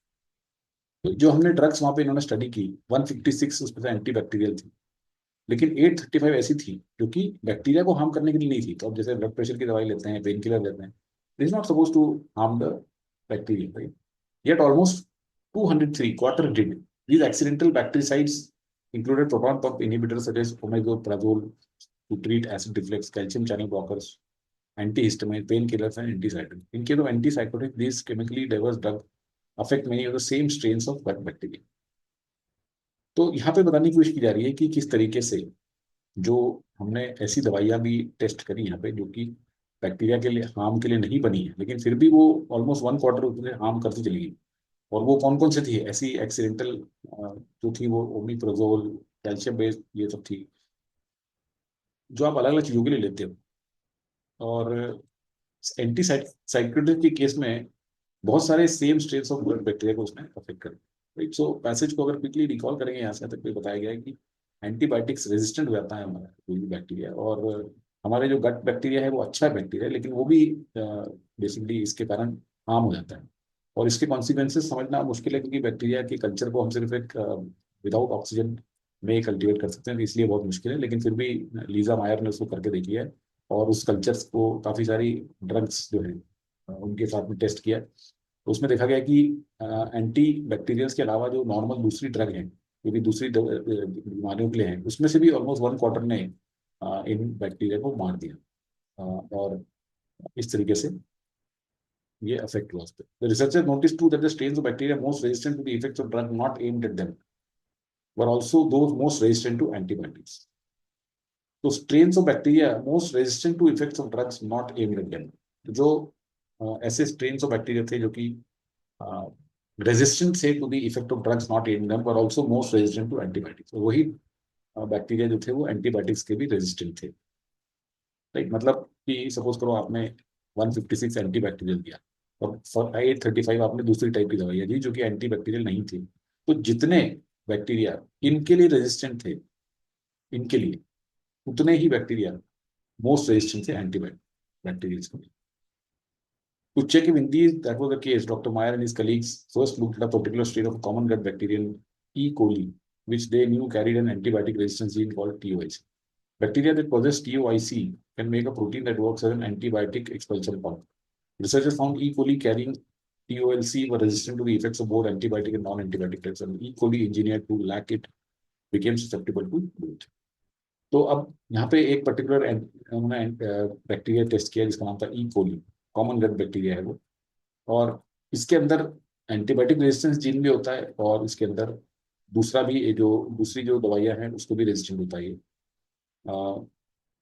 तो जो हमने ड्रग्स वहां पे इन्होंने स्टडी की 156 उसमें से एंटीबैक्टीरियल थी, लेकिन 835 ऐसी थी जो कि बैक्टीरिया को हार्म करने के लिए नहीं थी। तो अब जैसे ब्लड प्रेशर की दवाई लेते हैं, पेन किलर लेते हैं, this is not suppose to harm the bacteria, right? Yet almost 203 quarter did. These accidental bactericides included proton pump inhibitors such as omeprazole to treat acid reflux, calcium channel blockers, antihistamine, painkillers, and antipsychotics. In case of antipsychotics, these chemically diverse drugs affect many of the same strains of gut bacteria. तो यहाँ पे बताने की कोशिश की जा रही है कि किस तरीके से जो हमने ऐसी दवाइयाँ भी टेस्ट करी यहाँ पे जो कि बैक्टीरिया के लिए हार्म के लिए नहीं बनी है, लेकिन फिर भी वो ऑलमोस्ट 1/4 उसमें हार्म करती चली गई। और वो कौन कौन से थी ऐसी एक्सीडेंटल जो थी, वो ओमिप्रोजोल, कैल्शियम बेस्ड, ये सब थी जो आप अलग अलग चीजों के लिए लेते हो। और एंटी साइकोटिक के केस में बहुत सारे same strains of blood bacteria को उसने अफेक्ट कर, राइट? सो पैसेज को अगर क्विकली रिकॉल करेंगे यहाँ से तक तो बताया गया है कि एंटीबायोटिक्स रेजिस्टेंट हो जाता है हमारा कोई भी बैक्टीरिया, और हमारे जो गट बैक्टीरिया है वो अच्छा बैक्टीरिया है, लेकिन वो भी बेसिकली इसके कारण हार्म हो जाता है। और इसके कॉन्सिक्वेंसेस समझना मुश्किल है, क्योंकि बैक्टीरिया के कल्चर को हम सिर्फ एक विदाउट ऑक्सीजन में कल्टिवेट कर सकते हैं, तो इसलिए बहुत मुश्किल है। लेकिन फिर भी लीजा मायर ने उसको करके देखी है और उस कल्चर्स को काफ़ी सारी ड्रग्स जो है उनके साथ में टेस्ट किया, तो उसमें देखा गया कि एंटी बैक्टीरियल्स के अलावा जो नॉर्मल दूसरी ड्रग है, जो भी दूसरी बीमारियों के लिए है, उसमें से भी ऑलमोस्ट 1/4 ने इन बैक्टीरिया को मार दिया। और इस तरीके से ये अफेक्ट हुआ उस पर। The researchers noticed too that the strains of bacteria most resistant to the effects of drug not aimed at them were also those most resistant to antibiotics. तो strains of bacteria most resistant to effects of drugs not aimed at them, तो जो ऐसे strains of bacteria थे जो कि resistant थे to the effect of drugs not in them, पर also most resistant to antibiotics. वही बैक्टीरिया जो थे वो एंटीबायोटिक्स के भी रेजिस्टेंट थे। राइट, मतलब कि सपोज करो आपने 156 एंटी बैक्टीरियल दिया और फॉर 835 आपने दूसरी टाइप की दवाई दी जो कि एंटी बैक्टीरियल नहीं थी, तो जितने बैक्टीरिया इनके लिए रेजिस्टेंट थे, इनके लिए उतने ही बैक्टीरिया मोस्ट रेजिस्टेंट थे एंटी बैक्टीरियल्स के लिए। To check if indeed that was the case, Dr. Meyer and his colleagues first looked at a particular strain of common gut bacterium, E. coli, which they knew carried an antibiotic resistance gene called TOIC. Bacteria that possess TOIC can make a protein that works as an antibiotic expulsion pump. Researchers found E. coli carrying TOLC were resistant to the effects of both antibiotic and non-antibiotic drugs, and E. coli engineered to lack it became susceptible to both. तो अब यहाँ पे एक particular उन्होंने bacteria test किया जिसका नाम था ई कोली, कॉमन गट बैक्टीरिया है वो, और इसके अंदर एंटीबायोटिक रेजिस्टेंस जीन भी होता है और इसके अंदर दूसरा भी जो दूसरी जो दवाइयां हैं उसको भी रेजिस्टेंट होता है।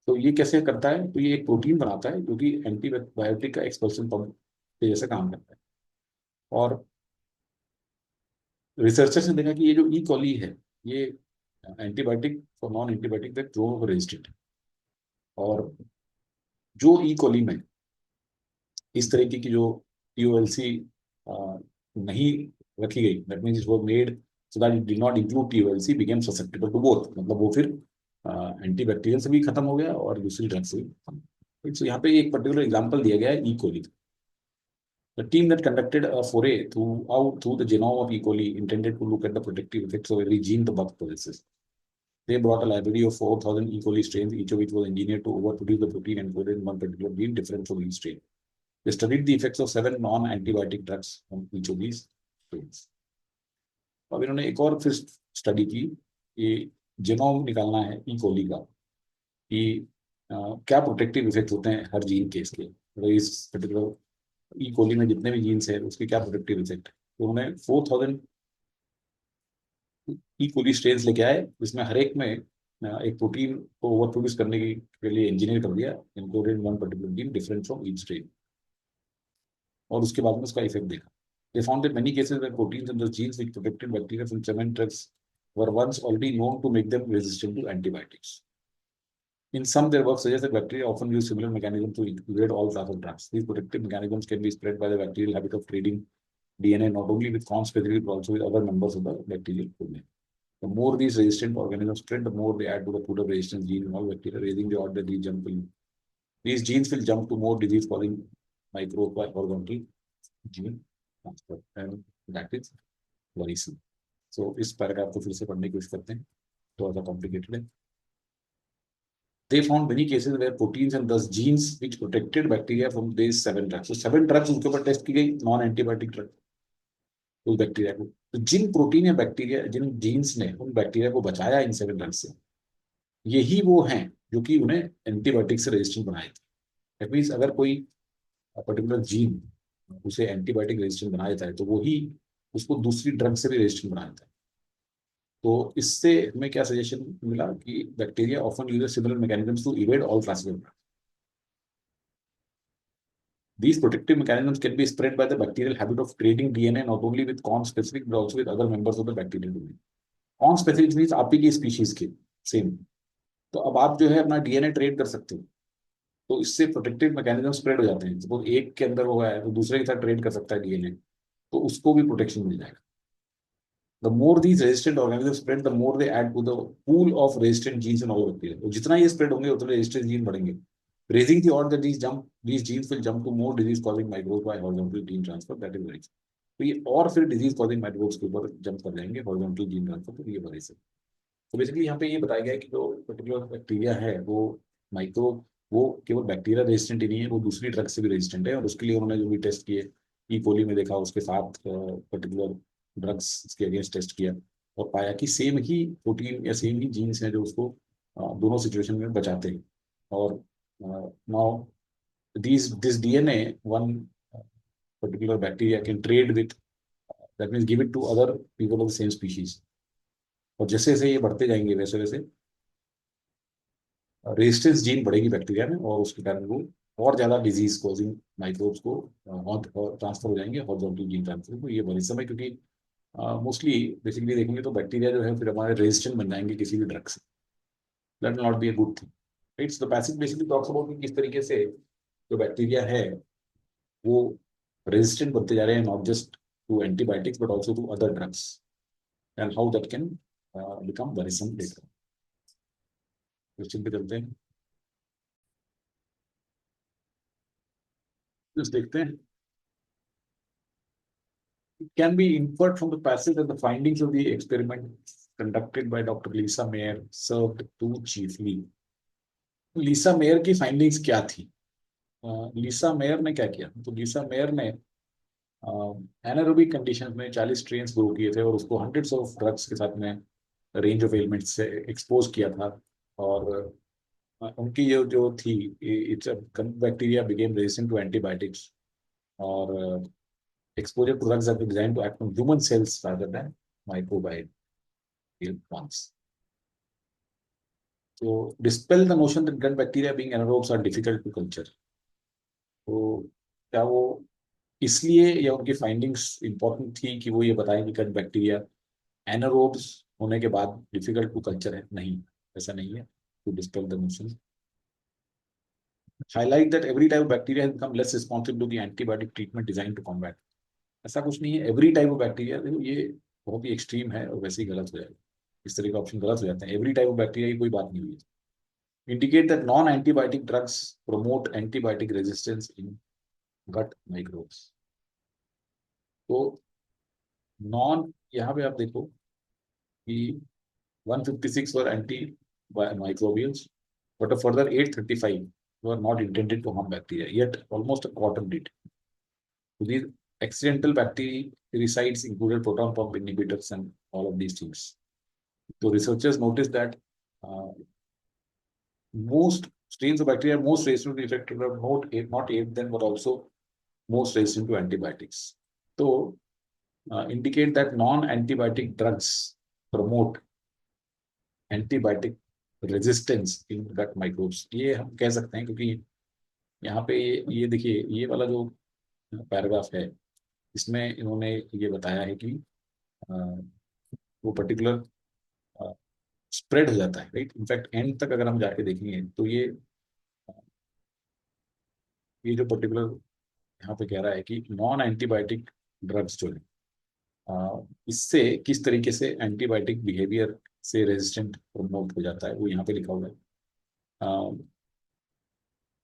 तो ये कैसे करता है, तो ये एक प्रोटीन बनाता है जो कि एंटीबायोटिक का एक्सपल्सन पंप के जैसे काम करता है। और रिसर्चर्स ने देखा कि ये जो ई कॉली है ये एंटीबायोटिक और नॉन एंटीबायोटिक तक दोनों रेजिस्टेंट है। और जो ई कॉली में इस तरीके की जो टीओएलसी नहीं रखी गई, that means it was made so that it did not include TolC, became susceptible to both, मतलब वो फिर एंटीबैक्टीरियल से भी खत्म हो गया और दूसरी ड्रग से भी खत्म। तो यहाँ पे एक पर्टिकुलर एग्जांपल दिया गया है ई Koli. The team that conducted a foray through the genome of E. coli intended to look at the protective effects of every gene the bug possesses. They brought a library of 4,000 E. coli strains, each of which was engineered to overproduce the protein encoded in one particular gene different from each strain. They studied the effects of 7 non-antibiotic drugs on each of these strains. अब इन्होंने एक और फिर study की, ये genome निकालना है ई कोली का कि क्या प्रोटेक्टिव इफेक्ट होते हैं हर जीन के इसके, मतलब इस पर्टिकुलर ई कोली में जितने भी जीन्स हैं उसके क्या प्रोटेक्टिव इफेक्ट है। तो उन्होंने 4,000 ई कोली स्ट्रेन्स लेके आए, जिसमें हर एक में एक प्रोटीन को ओवर प्रोड्यूस करने के लिए इंजीनियर कर दिया, included one particular gene different from each strain, और उसके बाद में उसका इफेक्ट देखा। They found that many cases where proteins in the genes which protected bacteria from cement drugs were once already known to make them resistant to antibiotics. In some, their work suggests that bacteria often use similar mechanisms to evade all classes of drugs. These protective mechanisms can be spread by the bacterial habit of trading DNA not only with conspecific but also with other members of the bacterial family. The more these resistant organisms spread, the more they add to the pool of resistance gene in all bacteria, raising the odds that these genes will jump to more disease-causing microbes by horizontal gene transfer, and that is worrisome. So इस paragraph को फिर से पढ़ने की कोशिश करते हैं, थोड़ा सा कॉम्प्लिकेटेड है। They found many cases where proteins and thus genes which protected bacteria from these 7 drugs. So 7 drugs उनके ऊपर टेस्ट की गई, नॉन एंटीबायोटिक ड्रग उस बैक्टीरिया को। तो जिन प्रोटीन या बैक्टीरिया, जिन जीन्स ने उन बैक्टीरिया को बचाया इन 7 ड्रग्स से, यही वो हैं जो कि उन्हें एंटीबायोटिक से रेजिस्टेंट बनाए थे। दैट मीन्स अगर कोई पर्टिकुलर जीन उसे एंटीबायोटिक रेजिस्टेंट बना देता है तो वो ही उसको दूसरी ड्रग से भी रेजिस्टेंट बना देता है। तो इससे हमें क्या सजेशन मिला कि bacteria often use similar mechanisms to evade all classes of drugs. These protective mechanisms can be spread by the bacterial habit of trading DNA not only with conspecific but also with other members of the bacterial domain. Conspecific means आप ही की species के same, तो अब आप जो है अपना DNA trade कर सकते हो, तो इससे प्रोटेक्टिव मैकेनिज्म स्प्रेड हो जाते हैं। सपोज एक के अंदर वो है तो दूसरे के साथ ट्रेड कर सकता है डीएनए, तो उसको भी प्रोटेक्शन मिल जाएगा। The more these resistant organisms spread, the more they add to the pool of resistant genes in all bacteria. तो जितना ये स्प्रेड होंगे उतने resistant जीन बढ़ेंगे, raising the odds that these genes will jump to more disease-causing microbes by horizontal gene transfer. That is very good. तो ये और फिर disease-causing microbes के ऊपर जंप कर जाएंगे horizontal gene transfer, तो ये बड़े से। तो बेसिकली यहाँ पे ये बताया गया है कि जो पर्टिकुलर बैक्टीरिया है वो माइक्रोब, वो केवल बैक्टीरिया रेजिस्टेंट ही नहीं है, वो दूसरी ड्रग से भी रेजिस्टेंट है, और उसके लिए उन्होंने जो भी टेस्ट किए ई कोली में देखा, उसके साथ पर्टिकुलर ड्रग्स के अगेंस्ट टेस्ट किया और पाया कि सेम ही प्रोटीन या सेम ही जीन्स हैं जो उसको दोनों सिचुएशन में बचाते हैं। और now this DNA one particular bacteria can trade with, that means give it to other people of the same species, और जैसे जैसे ये बढ़ते जाएंगे वैसे वैसे रेजिस्टेंस जीन बढ़ेगी बैक्टीरिया में और उसके कारण वो और ज्यादा डिजीज कॉजिंग माइक्रोब्स को ट्रांसफर हो जाएंगे हॉरिजॉन्टल जीन ट्रांसफर को। ये वर्रिसम है, क्योंकि मोस्टली बेसिकली देखेंगे तो बैक्टीरिया जो है फिर हमारे रेजिस्टेंट बन जाएंगे किसी भी ड्रग से। That will not be a good thing. It's the passage basically talks about कि किस तरीके से जो बैक्टीरिया है वो रेजिस्टेंट बनते जा रहे हैं, not just to antibiotics but also to other drugs, and how that can become worrisome later. Question पे चलते हैं, just देखते हैं। It can be inferred from the passage that the findings of the experiment conducted by Dr. Lisa Mayer served two chiefly. Lisa Mayer की findings क्या थी? Lisa Mayer ने क्या किया? तो लीसा मेयर ने एनारोबिक कंडीशंस में 40 स्ट्रेन्स ग्रो किए थे और उसको हंड्रेड्स ऑफ ड्रग्स के साथ में रेंज ऑफ एलिमेंट्स से एक्सपोज किया था। और उनकी ये जो थी, its bacteria became resistant to antibiotics, और exposure to drugs that were designed to act on human cells rather than microbial ones. So dispel the notion that gut bacteria being anaerobes are difficult to culture. तो क्या वो इसलिए या उनकी findings important थी कि वो ये बताएं कि गट बैक्टीरिया एनारोब्स होने के बाद डिफिकल्ट टू कल्चर है? नहीं, ऐसा नहीं है। To dispel the notion, highlight that every type of bacteria has become less responsive to the antibiotic treatment design to combat. ऐसा कुछ नहीं है एवरी टाइप ऑफ बैक्टीरिया, ये बहुत ही एक्सट्रीम है और वैसे ही गलत हो जाएगा। इस तरह का ऑप्शन गलत हो जाता है। एवरी टाइप ऑफ बैक्टीरिया की कोई बात नहीं हुई है। Indicate that non antibiotic drugs promote antibiotic resistance in gut microbes. तो नॉन, यहाँ पे आप देखो कि 156 were antimicrobials, but a further 835 were not intended to harm bacteria, yet almost a quarter did. So these accidental bactericides included proton pump inhibitors and all of these things. So researchers noticed that uh, most strains of bacteria are most resistant to the effect of not aid them, but also most resistant to antibiotics. So indicate that non-antibiotic drugs promote antibiotic resistance in gut microbes. ये हम कह सकते हैं क्योंकि यहाँ पे ये देखिए, ये वाला जो पैराग्राफ है इसमें इन्होंने ये बताया है कि अ, वो पर्टिकुलर स्प्रेड हो जाता है, राइट। इनफैक्ट एंड तक अगर हम जाके देखेंगे तो ये जो पर्टिकुलर यहाँ पे कह रहा है कि नॉन एंटीबायोटिक ड्रग्स जो है इससे किस तरीके से एंटीबायोटिक बिहेवियर से रेजिस्टेंट प्रमोट हो जाता है, वो यहाँ पे लिखा हुआ है।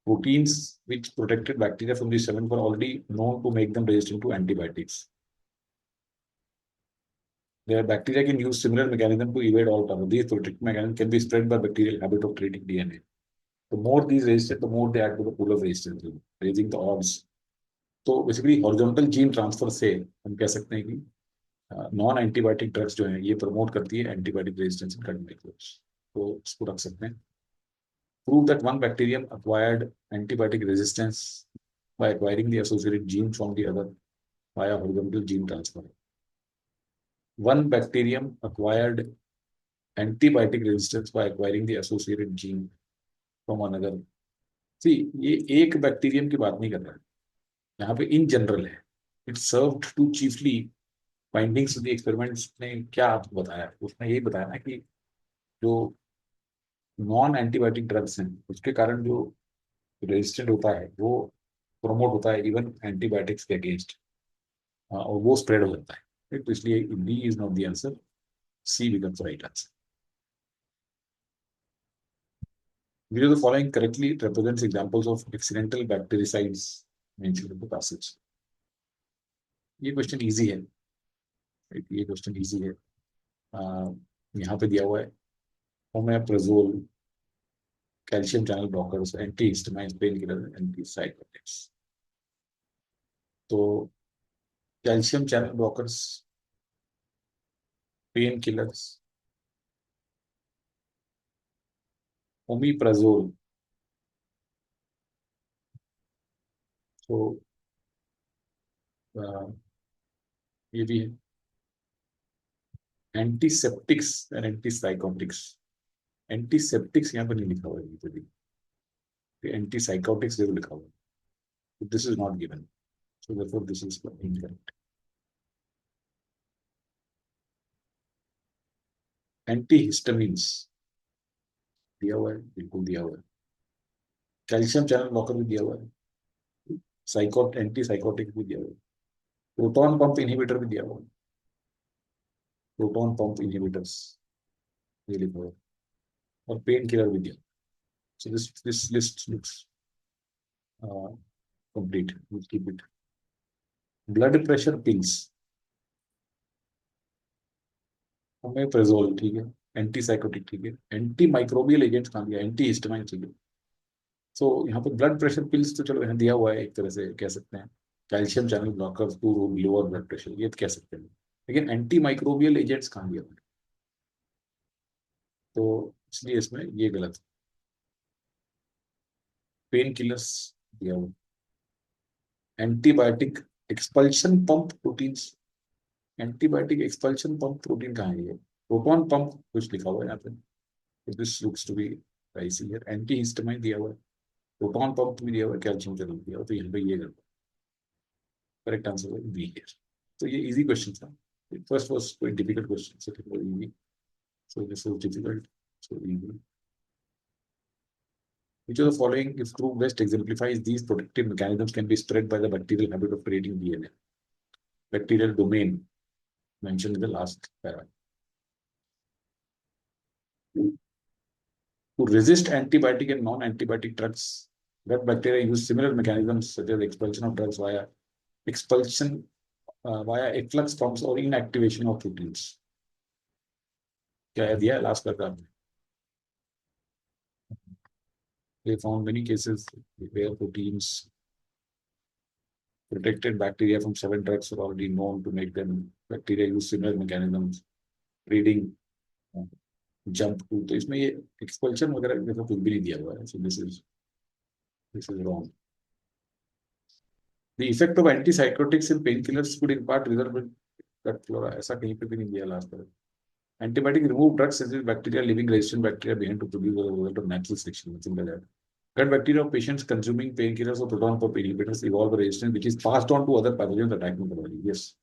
Proteins which protected bacteria from these seven were already known to make them resistant to antibiotics. The bacteria can use similar mechanism to evade all cover. These protective mechanisms can be spread by bacterial habit of creating DNA. The more these resistant, the more they add to the pool of resistance, raising the odds. तो basically horizontal gene transfer से हम कह सकते हैं कि non antibiotic drugs जो है ये प्रमोट करती है एंटीबायोटिक रेजिस्टेंस इन कट माइक्रोब्स। तो इसको रख सकते हैं। Prove that one bacterium acquired antibiotic resistance by acquiring the associated gene from the other via horizontal gene transfer. One bacterium acquired antibiotic resistance by acquiring the associated gene from another. See, ये एक bacterium की बात नहीं कर रहा है यहाँ पे, इन जनरल है। It served to chiefly findings of the experiments ने क्या आपको बताया, उसने यही बताया ना कि जो नॉन एंटीबायोटिक ड्रग्स हैं उसके कारण जो रेजिस्टेंट होता है वो प्रमोट होता है इवन एंटीबायोटिक्स के अगेंस्ट, और वो स्प्रेड हो जाता है। तो इसलिए B is not the answer, C becomes right answer. Which of the following correctly represents examples of accidental bactericides mentioned in the passage? ये क्वेश्चन इजी है, ये क्वेश्चन इजी है। यहाँ पे दिया हुआ है omeprazole, calcium channel blockers, antihistamine, painkiller, antipsychotics. तो calcium channel blockers, painkillers, omeprazole, तो ये भी है। एंटीसेप्टिक्स एंड एंटीसाइकोटिक्स, एंटीसेप्टिक्स यहाँ पर नहीं लिखा हुआ है। एंटीसाइकोटिक्स जरूर लिखा हुआ, this is not given, so therefore this is incorrect. Antihistamines दिया हुआ है, बिल्कुल दिया हुआ है। कैल्शियम चैनल ब्लॉकर भी दिया हुआ है, साइकोट एंटी साइकोटिक भी दिया हुआ है, प्रोटॉन पंप इनहिबिटर भी दिया हुआ है, प्रोटॉन पंप इनहिबिटर्स ये लिखा हुआ है, और पेन किलर भी दिया। So this list looks complete, will keep it. Blood pressure pills, omeprazole ठीक है, एंटी साइकोटिक ठीक है, एंटी माइक्रोबियल एजेंट्स कहाँ दिया, एंटी हिस्टामाइन ठीक है। सो यहाँ पे ब्लड प्रेशर पिल्स तो चलो यहाँ दिया हुआ है, एक तरह से कह सकते हैं calcium channel blockers to lower blood pressure, ये तो कह सकते हैं, लेकिन एंटी माइक्रोबियल एजेंट्स कहाँ दिया हुआ है, तो इसलिए इसमें ये गलत है। पेन किलर्स दिया हुआ, antibiotic expulsion pump proteins, antibiotic expulsion pump protein कहाँ है, ये प्रोटॉन पंप कुछ लिखा हुआ है यहाँ पे, this looks to be dicey here. Antihistamine दिया हुआ है, प्रोटॉन पंप भी दिया हुआ है, कैल्शियम चैनल दिया हुआ है, तो यहाँ पे ये गलत, करेक्ट आंसर है बी हियर। तो ये इजी क्वेश्चन था, फर्स्ट वाज कोई difficult question, second was easy, so this is difficult, so easy. Which of the following, if true, best exemplifies these protective mechanisms can be spread by the bacterial habit of creating DNA? Bacterial domain mentioned in the last paragraph. To resist antibiotic and non-antibiotic drugs, gut bacteria use similar mechanisms such as expulsion of drugs via expulsion via efflux pumps or inactivation of proteins. क्या दिया है last paragraph में? They found many cases where proteins protected bacteria from seven drugs were already known to make them. Bacteria use similar mechanisms, breeding, jump to. तो इसमें ये expulsion वगैरह जैसा कुछ भी नहीं दिया हुआ है. So this is wrong. The effect of antipsychotics and painkillers could in part result in gut flora. ऐसा कहीं पे भी नहीं दिया लास्ट पर. Antibiotic remove drugs such as bacteria, leaving resistant bacteria behind to produce a result of natural selection. Nothing like that. Gut bacteria of patients consuming painkillers or proton pump inhibitors evolve a resistance which is passed on to other pathogens attacking the body. Yes,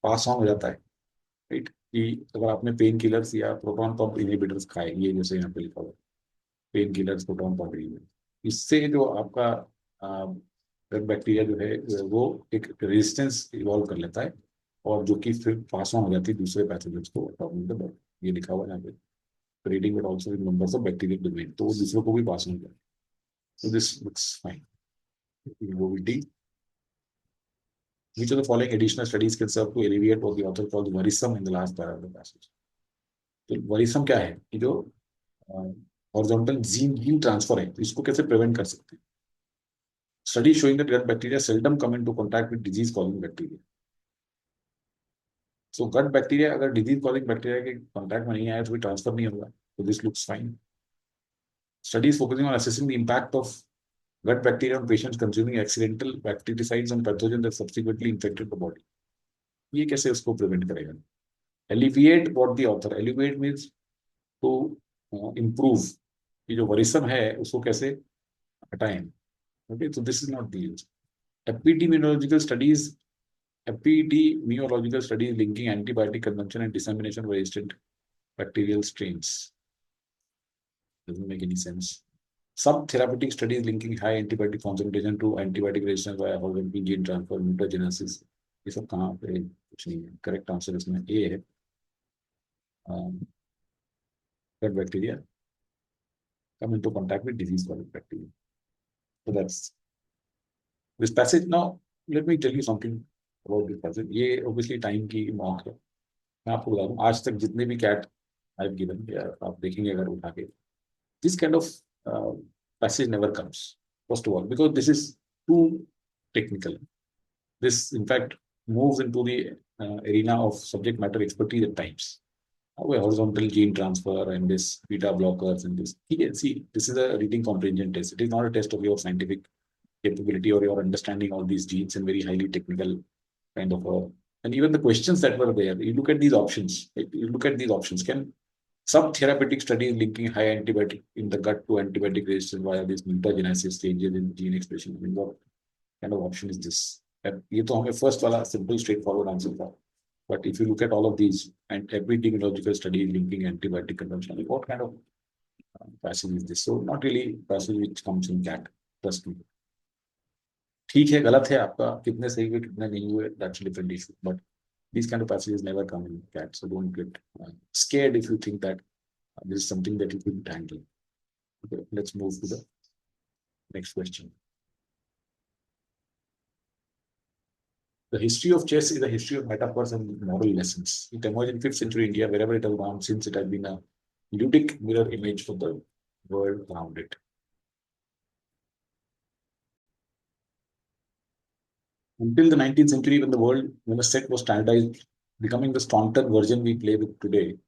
pass on हो जाता है, right, कि अगर आपने pain killers या proton pump inhibitors खाए, ये जैसे यहाँ पे लिखा हुआ है, pain killers proton pump inhibitor, इससे जो आपका गट बैक्टीरिया जो है वो एक रेजिस्टेंस इवॉल्व कर लेता है, और जो कि फिर पास ऑन हो जाती है दूसरे पैथोजेंस को, ये लिखा हुआ है यहाँ पे, reading but also members of bacterial domain, तो वो दूसरों को भी पास ऑन करता है. So this looks fine. We go with D. Which of the following additional studies can serve to alleviate what the author calls worrisome in the last paragraph of the passage? तो worrisome क्या है कि जो horizontal gene transfer है, तो इसको कैसे prevent कर सकते हैं? Study showing that gut bacteria seldom come into contact with disease causing bacteria. So gut bacteria अगर disease causing bacteria के contact में नहीं आया तो भी transfer नहीं होगा, so this looks fine. Studies focusing on assessing the impact of gut bacteria on patients consuming accidental bactericides and pathogens that subsequently infected the body. ये कैसे उसको प्रिवेंट करेगा? Alleviate what the author, alleviate means to improve, ये जो वरिसम है उसको कैसे हटाएं. Okay, so this is not the use. Epidemiological studies linking antibiotic consumption and dissemination of resistant bacterial strains. Doesn't make any sense. Some therapeutic studies linking high antibiotic concentration to antibiotic resistance via horizontal gene transfer, mutagenesis, ये सब कहाँ पे कुछ नहीं है. Correct answer इसमें ए है, gut bacteria come into contact with disease-causing bacteria. So that's this passage. Now, let me tell you something about this passage. ये obviously time की मॉक है. मैं आपको बता दूं, आज तक जितने भी कैट आई हैव गिवन, या आप देखेंगे अगर उठा के, this kind of passage never comes. First of all, because this is too technical. This, in fact, moves into the arena of subject matter expertise at times. Horizontal gene transfer and this beta blockers and this. See, this is a reading comprehension test. It is not a test of your scientific capability or your understanding all these genes and very highly technical kind of a. And even the questions that were there, you look at these options. You look at these options. Can Some therapeutic studies linking high antibiotic in the gut to antibiotic resistance via this mutagenesis changes in gene expression. I mean, what kind of option is this? ये तो हमें first वाला simple straightforward answer था. But if you look at all of these and epidemiological studies linking antibiotic consumption, what kind of passage is this? So not really passage which comes in cat. Trust me. ठीक है, गलत है आपका, कितने सही हुए कितने नहीं हुए, that's a different issue. But these kind of passages never come in cat, so don't get scared if you think that this is something that you couldn't handle. Okay, let's move to the next question. The history of chess is a history of metaphors and moral lessons. It emerged in 5th century India, wherever it has gone since it has been a ludic mirror image for the world around it. Until the 19th century, when the set was standardized, becoming the staunted version we play with today,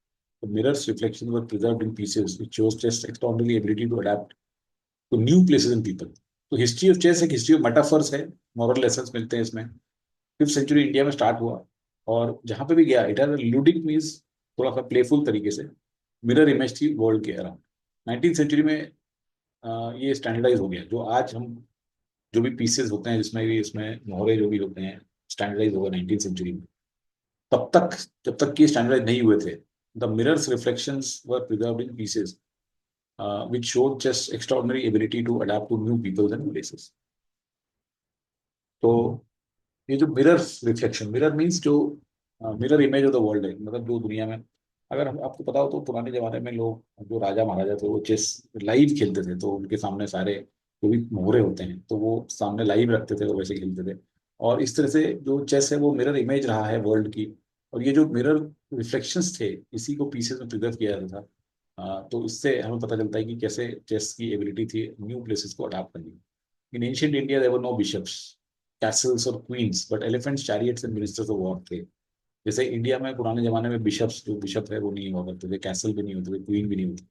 the mirror's reflections were preserved in pieces, which shows chess' extraordinary ability to adapt to new places and people. तो history of chess एक history of metaphors है, moral lessons मिलते हैं इसमें. 5th century India में start हुआ और जहां पे भी गया इट हैज लूडिक मीन्स थोड़ा सा प्लेफुल तरीके से मिरर इमेज थी वर्ल्ड के अराउंड. 19th सेंचुरी में ये स्टैंडर्डाइज हो गया. जो आज हम जो भी पीसेस होते हैं जिसमें भी इसमें मोहरे जो भी होते हैं स्टैंडर्डाइज हो गए 19th सेंचुरी में. तब तक जब तक कि स्टैंडर्डाइज नहीं हुए थे, the mirrors reflections were preserved in pieces which showed just extraordinary ability to adapt to new people and places. तो ये जो मिरर रिफ्लेक्शन, मिरर मीन्स जो mirror image of the world है, मतलब जो दुनिया में, अगर आपको पता हो तो पुराने जमाने में लोग जो राजा महाराजा थे वो चेस लाइव खेलते थे, तो उनके सामने सारे जो भी मोहरे होते हैं तो वो सामने लाइव रखते थे और वैसे खेलते थे. और इस तरह से जो चेस है वो मिरर इमेज रहा है वर्ल्ड की. और ये जो मिरर रिफ्लेक्शंस थे इसी को पीसेस में प्रिजर्व किया जाता था. तो इससे हमें पता चलता है कि कैसे चेस की एबिलिटी थी न्यू प्लेसेस को अडाप्ट करने की. In ancient India there were no bishops, castles और queens, but elephants, chariots and ministers of war थे. जैसे इंडिया में पुराने जमाने में बिशप्स, जो बिशप है वो नहीं हुआ करते थे, कैसल भी नहीं होते थे, क्वीन भी नहीं होती,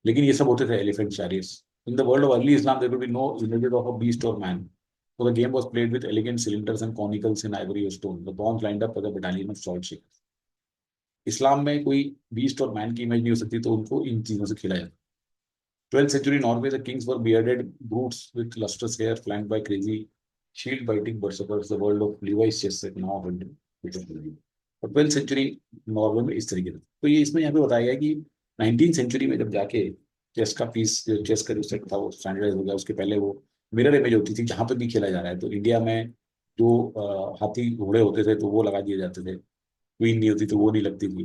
लेकिन ये सब होते थे elephant chariots. In the world of early Islam there would be no images of a beast or man. So the game was played with elegant cylinders and conicals in ivory or stone. The pawns lined up as a battalion of sword shakers. इस्लाम में कोई beast or man की image नहीं हो सकती, तो उनको इन चीजों से खिलाया. 12th century Norway, the kings were bearded brutes with lustrous hair flanked by crazy shield-biting berserkers. The world of Levi's chess set now held. और 12th century नॉर्वे में इस तरीके से. तो ये इसमें यहाँ पे बताया गया कि 19th सेंचुरी में जब जाके चेस का पीस, चेस का जो सेट था वो स्टैंडर्डाइज हो गया. उसके पहले वो मिरर इमेज होती थी जहां पे भी खेला जा रहा है. तो इंडिया में जो हाथी घोड़े होते थे तो वो लगा दिए जाते थे, क्वीन नहीं होती तो वो नहीं लगती थी.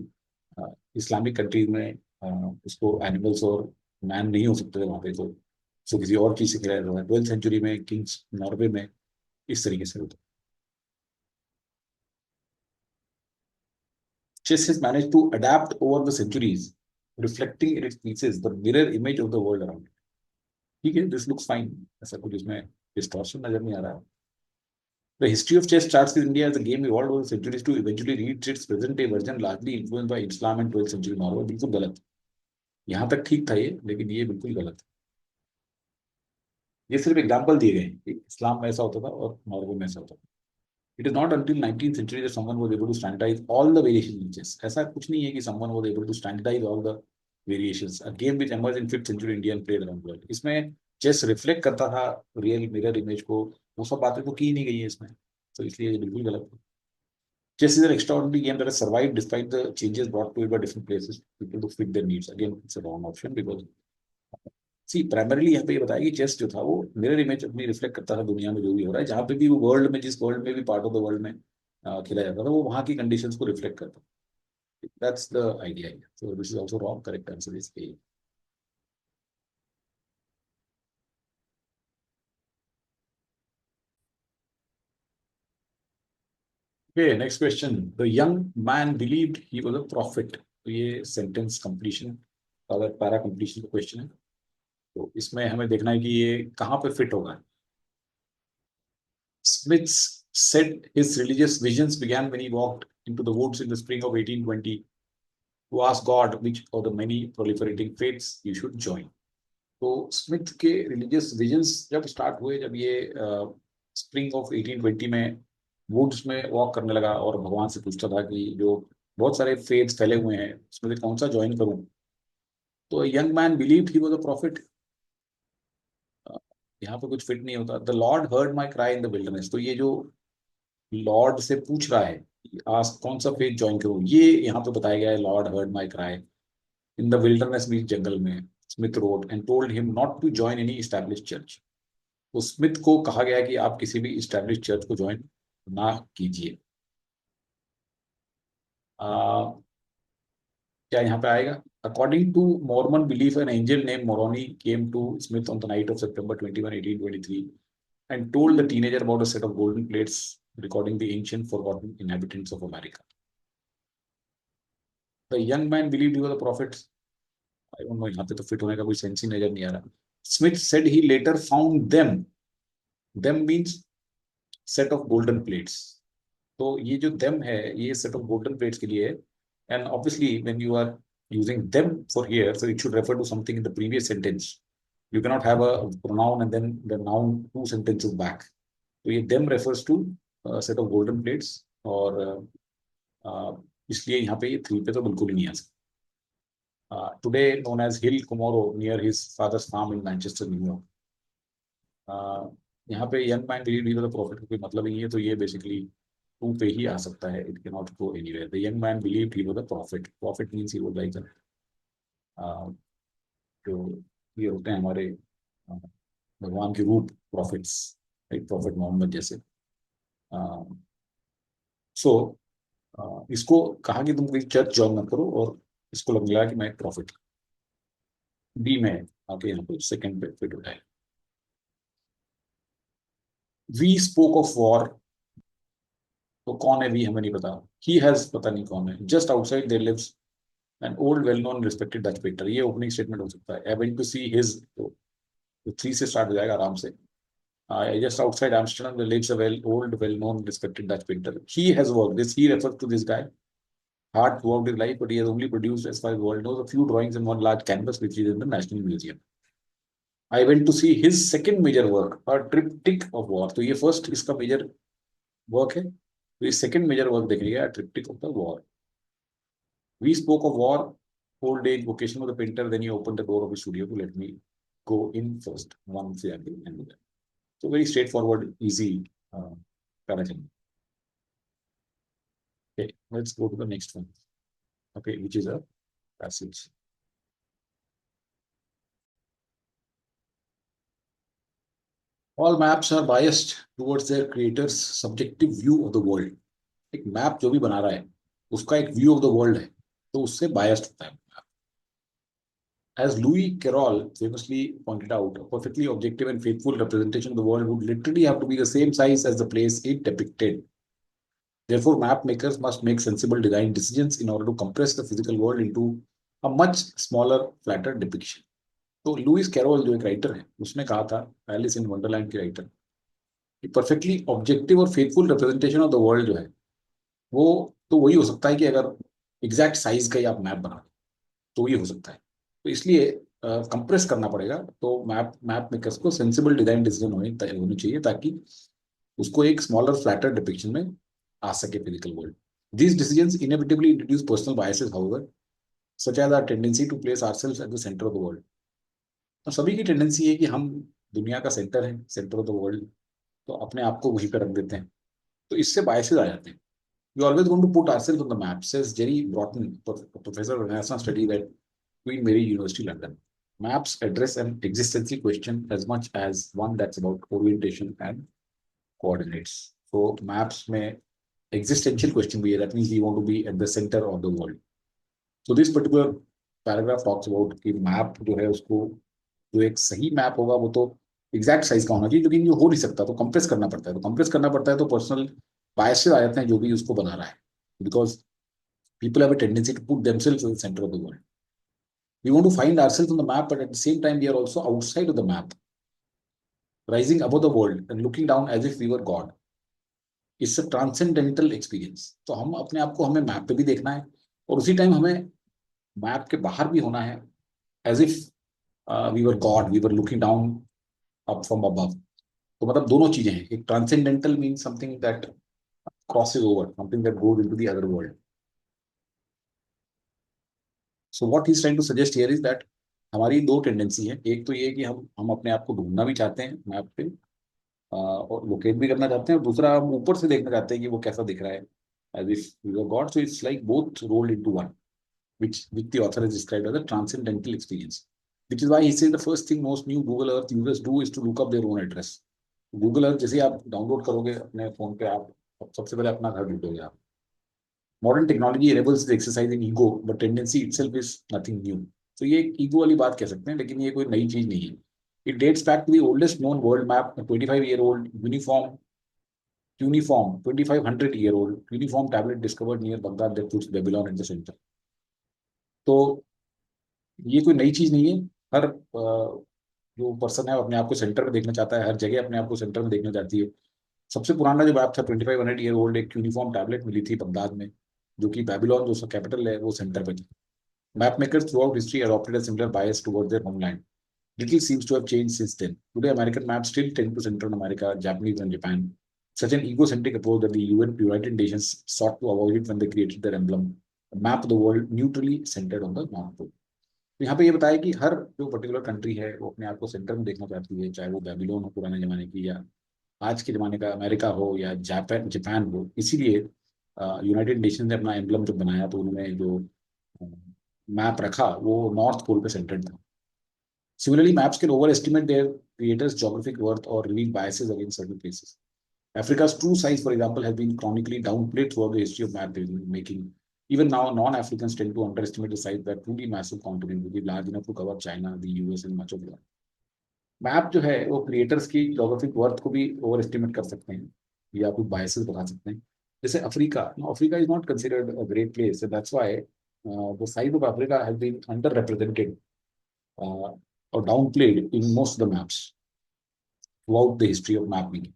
इस्लामिक कंट्रीज में उसको एनिमल्स और मैन नहीं हो सकते थे वहां पे, तो उसको किसी और चीज से खिलाया जाता है. 12th सेंचुरी में किंग्स नॉर्वे में इस तरीके से होता. Chess has managed to adapt over the centuries, reflecting in its pieces the mirror image of the world around it. ठीक है, this looks fine. ऐसा कुछ इसमें distortion नजर नहीं आ रहा है. The history of chess starts with India as the game evolved over the centuries to eventually reach its present day version, largely influenced by Islam and 12th century Norway. बिल्कुल गलत. यहाँ तक ठीक था ये, लेकिन ये बिल्कुल गलत. ये सिर्फ एग्जाम्पल दिए गए हैं कि इस्लाम में ऐसा होता था और नॉर्वे में ऐसा होता था. It is not until 19th century that someone was able to standardize all the variations in chess. ऐसा कुछ नहीं है कि someone was able to standardize all the variations. A game which emerged in 5th century Indian played around the world. इसमें chess reflect करता था real mirror image को, वो सब बातें तो की नहीं गई है इसमें, तो इसलिए ये बिल्कुल गलत है. Chess is an extraordinary game that has survived despite the changes brought to it by different places, people to fit their needs. Again, it's a wrong option because C primarily यहाँ पे ये बताया कि चेस जो था वो mirror image अपनी reflect करता था दुनिया में जो भी हो रहा है, जहाँ पे भी वो वर्ल्ड में, जिस वर्ल्ड में भी पार्ट ऑफ द वर्ल्ड में खेला जाता था वो वहाँ की कंडीशंस को रिफ्लेक्ट करता. That's the idea. So this is also wrong. Correct answer is A. Okay, next question. The young man believed he was a profit. तो ये सेंटेंस कंप्लीशन, अगर पैरा कंप्लीशन का क्वेश्चन है, तो इसमें हमें देखना है कि ये कहाँ पे फिट होगा. Smith said his religious visions began when he walked into the woods in the spring of 1820 to ask God which of the many proliferating faiths he should join. तो स्मिथ के रिलीजियस विजन्स जब start हुए, जब ये spring of 1820 में woods में walk करने लगा और भगवान से पूछता था कि जो बहुत सारे फेथ्स फैले हुए हैं, उसमें से कौन सा ज्वाइन करूं? तो young man believed he was a profit. यहाँ पे कुछ फिट नहीं होता। The Lord heard my cry in the wilderness, तो ये जो लॉर्ड से पूछ रहा है आज कौन सा फेथ ज्वाइन करूं, ये यहाँ पे बताया गया है, Lord heard my cry in the wilderness mean जंगल में, Smith rode and told him not to join any establish church. तो स्मिथ को कहा गया कि आप किसी भी इस्टेब्लिश चर्च को ज्वाइन ना कीजिए। आ, क्या यहाँ पे आएगा? According to Mormon belief an angel name Moroni came to Smith on the night of September 21, 1823 and told the teenager about a set of golden plates recording the ancient forgotten inhabitants of America. The young man believed he was a prophet. I don't know, यहाँ पे तो fit होने का कोई sense ही नजर नहीं आ रहा। Smith said he later found them. Them means set of golden plates. तो ये जो them है, ये set of golden plates के लिए है। And obviously when you are using them for here, so it should refer to something in the previous sentence. You cannot have a pronoun and then the noun two sentences back. तो ये them refers to set of golden plates, और इसलिए यहाँ पे ये three पे तो बिल्कुल ही नहीं आ सकता। Today known as hill Cumorah near his father's farm in Manchester, New York. यहाँ पे young man believe in the prophet का कोई मतलब नहीं है, तो ये बेसिकली टू पे ही आ सकता है। It can not go anywhere. The young man believe he was the profit. Profit means he was like जो ये होते हैं हमारे भगवान के रूप, प्रॉफिट्स, एक प्रॉफिट मोहम्मद जैसे। सो इसको कहा कि तुम कोई चर्च ज्वाइन मत करो, और इसको लग लगा कि मैं एक प्रॉफिट बी में आके यहाँ पे सेकंड पे फिट हो जाए। वी स्पोक ऑफ वॉर, तो कौन है वी हमें नहीं पता। ही हैज पता नहीं कौन है। Just outside there lives an old well known respected Dutch painter, ये ओपनिंग स्टेटमेंट हो सकता है। I went to see his, तो थ्री से स्टार्ट हो जाएगा आराम से। Just outside Amsterdam, there lives a old, well-known, respected Dutch painter. He has worked this. He refers to this guy. Hard throughout his life, but he has only produced, as far as the world knows, a few drawings and one large canvas, which is in the National Museum. I went to see his second major work, a triptych of war. तो ये first इसका major work है, तो ये second major work देखिएगा, a triptych of the war. We spoke of war, old age, vocation of the painter. Then he opened the door of his studio to let me go in first. One से आगे and there. So very straightforward, easy paradigm. Okay, let's go to the next one. Okay, which is a passage. All maps are biased towards their creator's subjective view of the world. एक map जो भी बना रहा है उसका एक view of the world है, तो उससे बायस्ड होता है। As Louis Carroll famously pointed out, a perfectly objective and faithful representation of the world would literally have to be the same size as the place it depicted. Therefore, map makers must make sensible design decisions in order to compress the physical world into a much smaller, flatter depiction. तो Louis carol जो एक writer है, उसने कहा था, Alice in Wonderland के writer, कि perfectly objective और faithful representation of the world जो है, वो तो वही हो सकता है कि अगर एग्जैक्ट साइज का ही आप मैप बना, तो ये हो सकता है। तो इसलिए कंप्रेस करना पड़ेगा। तो मैप मैप मेकर्स को सेंसिबल डिजाइन डिसीजन होनी चाहिए, ताकि उसको एक स्मॉलर फ्लैटर डिपिक्शन में आ सके physical world. These decisions inevitably introduce personal biases, however, such as our tendency to place ourselves at the center of the world. तो सभी की टेंडेंसी है कि हम दुनिया का सेंटर है, सेंटर ऑफ द वर्ल्ड, तो अपने आप को वहीं पर रख देते हैं, तो इससे बायसेस आ जाते हैं। We always want to put ourselves on the map, says Jerry Broughton, professor of Renaissance studies at Queen Mary University, London. Maps address an existential question as much as one that's about orientation and coordinates. So maps में existential question भी है, that means we want to be at the center of the world. So this particular paragraph talks about कि map जो है उसको, जो एक सही मैप होगा वो तो एग्जैक्ट साइज का होना चाहिए, लेकिन ये हो नहीं सकता, तो कंप्रेस करना पड़ता है। तो कंप्रेस करना पड़ता है तो पर्सनल बायसेस आ जाते हैं जो भी उसको बना रहा है, because people have a tendency to put themselves in the center of the world. We want to find ourselves on the map, but at the same time, we are also outside of the map, rising above the world and looking down as if we were God. It's a transcendental experience. तो हम अपने आप को, हमें map पे भी देखना है, और उसी टाइम हमें मैप के बाहर भी होना है, as if we were God, we were looking down up from above. तो मतलब दोनों चीजें हैं। एक transcendental mean something that crosses over, something that goes into the other world. So what he is trying to suggest here is that हमारी दो tendency है। एक तो ये कि हम अपने आप को ढूंढना भी चाहते हैं मैप पे, और लोकेट भी करना चाहते हैं, और दूसरा हम ऊपर से देखना चाहते हैं कि वो कैसा दिख रहा है, as if we are God. So it's like both rolled into one, which the author has described as a transcendental experience, which is why he says the first thing most new Google Earth users do is to look up their own address. Google Earth जैसे आप download करोगे अपने phone पे, आप सबसे पहले अपना घर ढूंढोगे आप। Modern technology enables the exercise in ego, but tendency itself is nothing new. तो ये एक ईगो वाली बात कह सकते हैं, लेकिन ये कोई नई चीज नहीं है। It dates back to the oldest known world map, a 25-year-old uniform 2500-year-old uniform tablet discovered near Baghdad that puts Babylon at the center. तो ये कोई नई चीज नहीं है। हर जो पर्सन है अपने आप को सेंटर में देखना चाहता है, हर जगह अपने आप को सेंटर में देखना चाहती है। सबसे पुराना जो मैप था 2500 ईयर ओल्ड, एक यूनिफॉर्म टैबलेट मिली थी बगदाद में, जो कि बेबीलोन जो कैपिटल है वो सेंटर पे थी। Map makers through out history adopted a similar bias towards their homeland. Little seems to have changed since then. Today, American maps still tend to center on America, Japanese, and Japan. Such an egocentric approach that the United Nations sought to avoid it when they created their emblem, a map of the world neutrally centered on the North Pole. तो यहाँ पे ये बताया कि हर जो particular country है वो अपने आप को सेंटर में देखना चाहती है, चाहे वो बेबीलोन हो पुराने जमाने की, या आज के जमाने का अमेरिका हो, या जापान जापान हो। इसीलिए यूनाइटेड नेशन ने अपना एम्बलम जब बनाया तो उन्होंने जो मैप रखा वो नॉर्थ पोल पे सेंटर्ड था। Similarly, maps can overestimate their creators' geographic worth or reveal biases against certain places. Africa's true size, for example, has been chronically downplayed throughout the history of map making. Even now, non-Africans tend to underestimate the size of that truly massive continent, which is large enough to cover China, the US, and much of Europe. Map जो है वो creators की geographic worth को भी over estimate कर सकते हैं, या कुछ बायसेस बता सकते हैं। जैसे Africa, Africa is not considered a great place, that's why the size of Africa has been under represented or downplayed in most of the maps throughout the history of map making.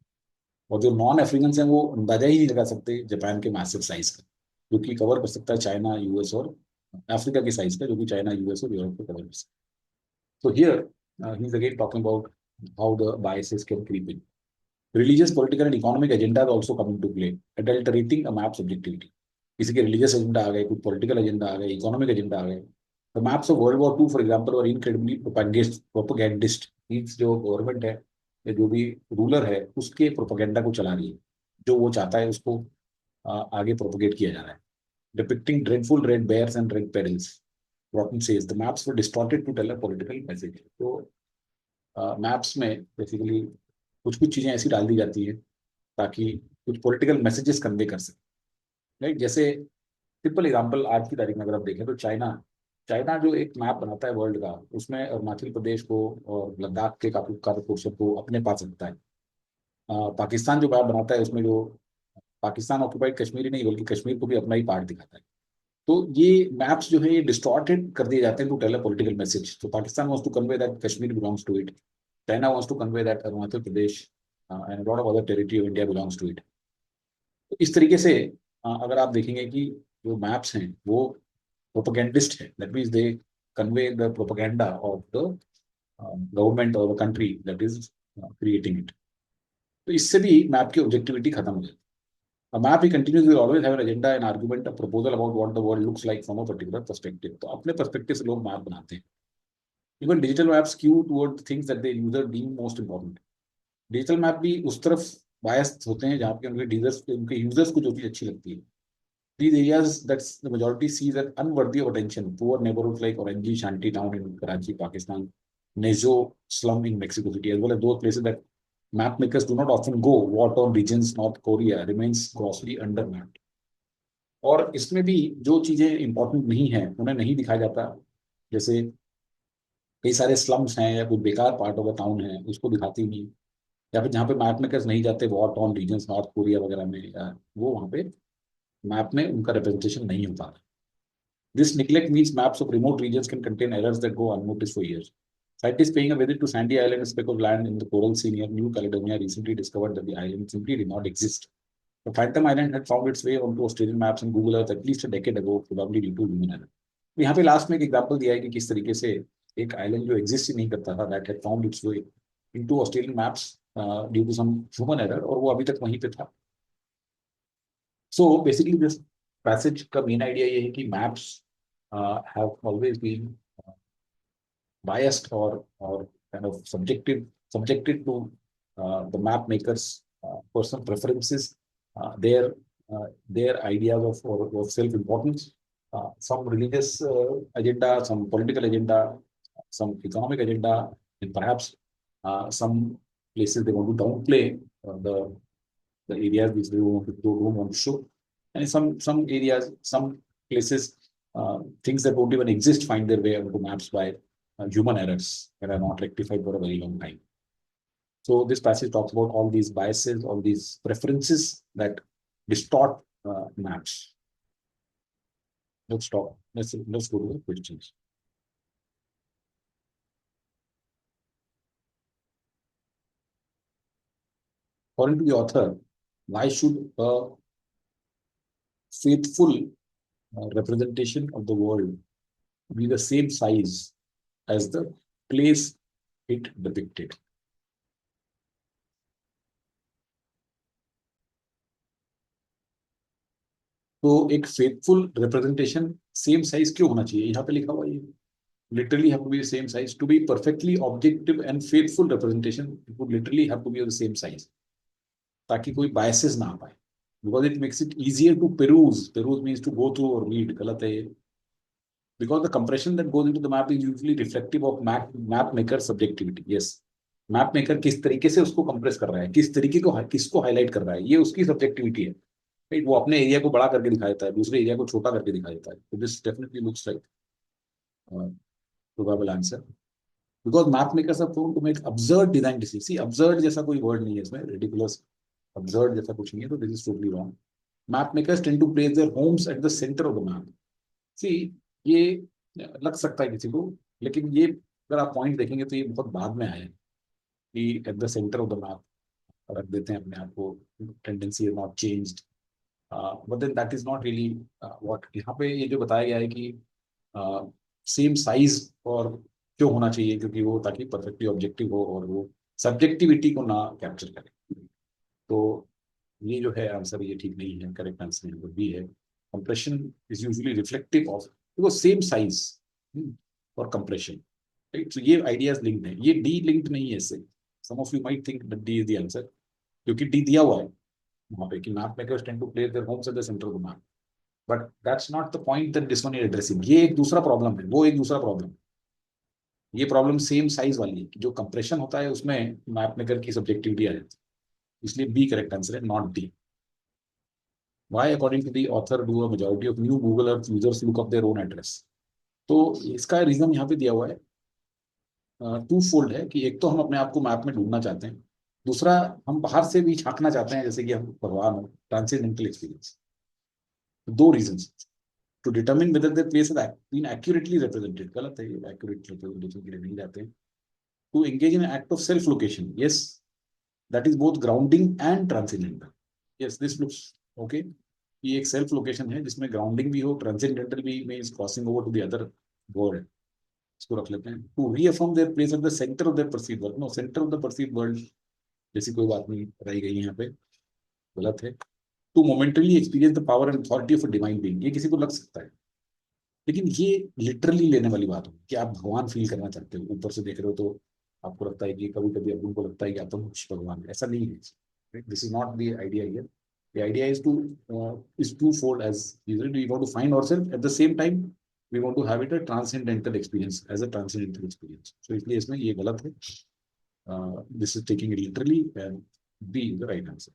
और जो non African हैं वो अंदाजा ही नहीं लगा सकते Japan के massive size का, जो कि कवर कर सकता है चाइना, यूएस और अफ्रीका के साइज का, जो कि चाइना, यूएस और यूरोप को कवर कर सकता है। तो here he is again talking about how the biases can creep in. Religious, political, and economic agendas also come into play, adulterating a map's objectivity. किसी के रिलीजियस एजेंडा आ गए, कुछ पॉलिटिकल एजेंडा आ गए, इकोनॉमिक एजेंडा आ गए। The maps of World War II, for example, were incredibly propagandist. Means जो government है या जो भी रूलर है उसके प्रोपेगेंडा को चला रही है, जो वो चाहता है उसको आगे प्रोपोगेट किया जा रहा है। Depicting dreadful red bears and red perils, Broughton says the maps were distorted to tell a political message. तो मैप्स में बेसिकली कुछ कुछ चीजें ऐसी डाल दी जाती है ताकि कुछ पॉलिटिकल मैसेजेस कन्वे कर सके, राइट। जैसे सिंपल एग्जांपल आज की तारीख में अगर आप देखें तो चाइना चाइना जो एक मैप बनाता है वर्ल्ड का, उसमें अरुणाचल प्रदेश को और लद्दाख के काफी पोर्शन को अपने पास रखता है। पाकिस्तान जो मैप बनाता है उसमें जो पाकिस्तान ऑक्युपाइड कश्मीर ही नहीं बल्कि कश्मीर को भी अपना ही पार्ट दिखाता है। तो ये मैप्स जो है ये डिस्टॉर्टेड कर दिए जाते हैं to tell a political message. तो Pakistan wants to convey that Kashmir belongs to it, China wants to convey that Arunachal Pradesh and lot of other territory of India belongs to it. तो इस तरीके से अगर आप देखेंगे कि जो मैप्स हैं वो प्रोपेगेंडिस्ट है, that means they convey the propaganda of the government और the country that is creating it. तो इससे भी मैप की ऑब्जेक्टिविटी खत्म हो जाती है। A map he continues will always have an agenda, an argument, a proposal about what the world looks like from a particular perspective. तो अपने perspective से लोग मैप बनाते हैं। Even digital maps skew toward the things that the user deem most important. Digital map भी उस तरफ biased होते हैं जहाँ पे उनके यूजर्स को जो चीज अच्छी लगती है। These areas that the majority sees as unworthy of attention, poor neighborhoods like Orangi Shanty Town in Karachi, Pakistan, Nezo slum in Mexico City, as well as those places that map makers do not often go, war-torn regions, North Korea remains grossly undermapped. और इसमें भी जो चीजें important नहीं है उन्हें नहीं दिखाया जाता, जैसे कई सारे स्लम्स हैं या कोई बेकार पार्ट ऑफ द टाउन है उसको दिखाती नहीं, या फिर जहाँ पे मैप मेकर्स नहीं जाते war torn regions North Korea वगैरह में, वो वहाँ पे मैप में उनका रिप्रेजेंटेशन नहीं हो पा रहा। This neglect means maps of remote regions can contain errors that go unnoticed for years. Scientists paying a visit to Sandy Island, a speck of land in the coral sea near New Caledonia, recently discovered that the island simply did not exist. The Phantom Island had found its way onto Australian maps and Google Earth at least a decade ago, probably due to human error. तो यहाँ पे last में एक example दिया है कि किस तरीके से एक आइलैंड जो एग्जिस्ट ही नहीं करता था, that had found its way into Australian maps due to some human error, और वो अभी तक वहीं पे था। सो बेसिकली दिस पैसेज का मेन आइडिया ये है कि maps have always been biased or kind of subjected to the map makers' personal preferences, their their ideas of self-importance, some religious agenda, some political agenda, some economic agenda, and perhaps some places they want to downplay the areas which they don't want to show, and some areas, some places, things that don't even exist find their way onto maps by human errors that are not rectified for a very long time. So this passage talks about all these biases, all these preferences that distort maps. Let's stop. Let's go to the questions. According to the author, why should a faithful representation of the world be the same size as the place it depicted? तो एक faithful representation same size क्यों होना चाहिए? यहाँ पे लिखा हुआ ये literally have to be the same size to be perfectly objective and faithful representation. It would literally have to be of the same size ताकि कोई biases ना आ पाए, because it makes it easier to peruse means to go through or read. गलत है ये, because the compression that goes into the map is usually reflective of map maker subjectivity. Yes, map maker किस तरीके से उसको compress कर रहा है, किस तरीके को किसको हाईलाइट कर रहा है, ये उसकी सब्जेक्टिविटी है. राइट, वो अपने एरिया को बड़ा करके दिखा देता है, दूसरे एरिया को छोटा करके दिखा देता है. तो this definitely looks like probable answer, because map makers are prone to make absurd design decision. See, absurd जैसा कोई वर्ड नहीं है इसमें, रिडिकुलस अब्सर्ड जैसा कुछ नहीं है, तो this is totally wrong. Map makers tend to place their homes at the centre of the map. See, ये लग सकता है किसी को, लेकिन ये अगर आप पॉइंट देखेंगे तो ये बहुत बाद में आया है कि at the centre of the map रख देते हैं अपने आप को. Tendency is not changed, but then that is not really what यहाँ पे ये जो बताया गया है कि सेम साइज और क्यों होना चाहिए, क्योंकि वो ताकि परफेक्टली ऑब्जेक्टिव हो और वो सब्जेक्टिविटी को ना कैप्चर करे. तो ये जो है आंसर, ये ठीक नहीं है. करेक्ट आंसर यहाँ पर बी है. Compression is usually reflective of, because same size और कंप्रेशन. राइट, तो ये आइडियाज लिंक्ड है, ये डी लिंक्ड नहीं है इससे. Some of you might think that D is the answer, क्योंकि डी दिया हुआ है वहां पे कि map makers tend to place their homes at the centre of the map. But that's not the point that this one is addressing. ये एक दूसरा प्रॉब्लम है, वो एक दूसरा प्रॉब्लम. ये प्रॉब्लम सेम साइज वाली है कि जो कंप्रेशन होता है उसमें मैप मेकर की सब्जेक्टिविटी आ जाती है. इसलिए बी करेक्ट आंसर है, not D. Why, according to the author, do a majority of new Google Earth users look up their own address? तो इसका रीजन यहाँ पे दिया हुआ है, टू फोल्ड है कि एक तो हम अपने आप को मैप में ढूंढना चाहते हैं, दूसरा हम बाहर से भी झांकना चाहते हैं जैसे कि हम भगवान हो. Transcendental experience. दो reasons to determine whether the place has been accurately represented. गलत है, ये एक्यूरेट रिप्रेजेंटेशन के लिए नहीं जाते हैं. To engage in act of self location. Yes, that is both grounding and transcendental. Yes, this looks okay. ये एक सेल्फ लोकेशन है जिसमें ग्राउंडिंग भी हो, ट्रांसेंडेंटल भी means crossing over to the other world. इसको रख लेते हैं. To reaffirm their place at the centre of their perceived world. No, centre of the perceived world जैसी कोई बात नहीं रही गई यहाँ पे, गलत है. To momentarily experience the power and authority of a divine being. ये किसी को लग सकता है, लेकिन ये लिटरली लेने वाली बात होगी कि आप भगवान फील करना चाहते हो, ऊपर से देख रहे हो तो आपको लगता है कि कभी कभी आपको लगता है कि आप तो कुछ भगवान. ऐसा नहीं है. This is not the idea here. The idea is twofold, as usually we want to find ourselves at the same time we want to have it a transcendental experience, as a transcendental experience. So इसलिए इसमें ये गलत है. This is taking it literally, and B is the right answer.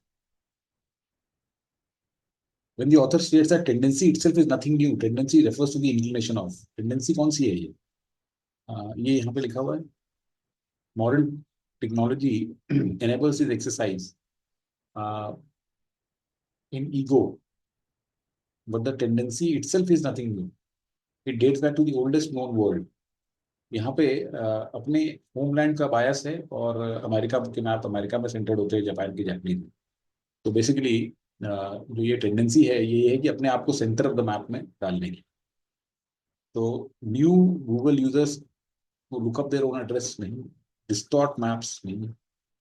When the author states that tendency itself is nothing new, tendency refers to the inclination of. Tendency कौन सी है ये? ये यहाँ पे लिखा हुआ है. Modern technology enables this exercise in ego, but the tendency itself is nothing new. It dates back to the oldest known world. यहाँ पे अपने होमलैंड का बायस है, और अमेरिका के मैप अमेरिका में सेंटर्ड होते हैं, जापान की जापानीज. तो बेसिकली जो ये टेंडेंसी है ये है कि अपने आप को सेंटर ऑफ द मैप में डालने की. तो न्यू गूगल यूजर्स को look up their own address नहीं, डिस्टॉर्ट मैप्स नहीं,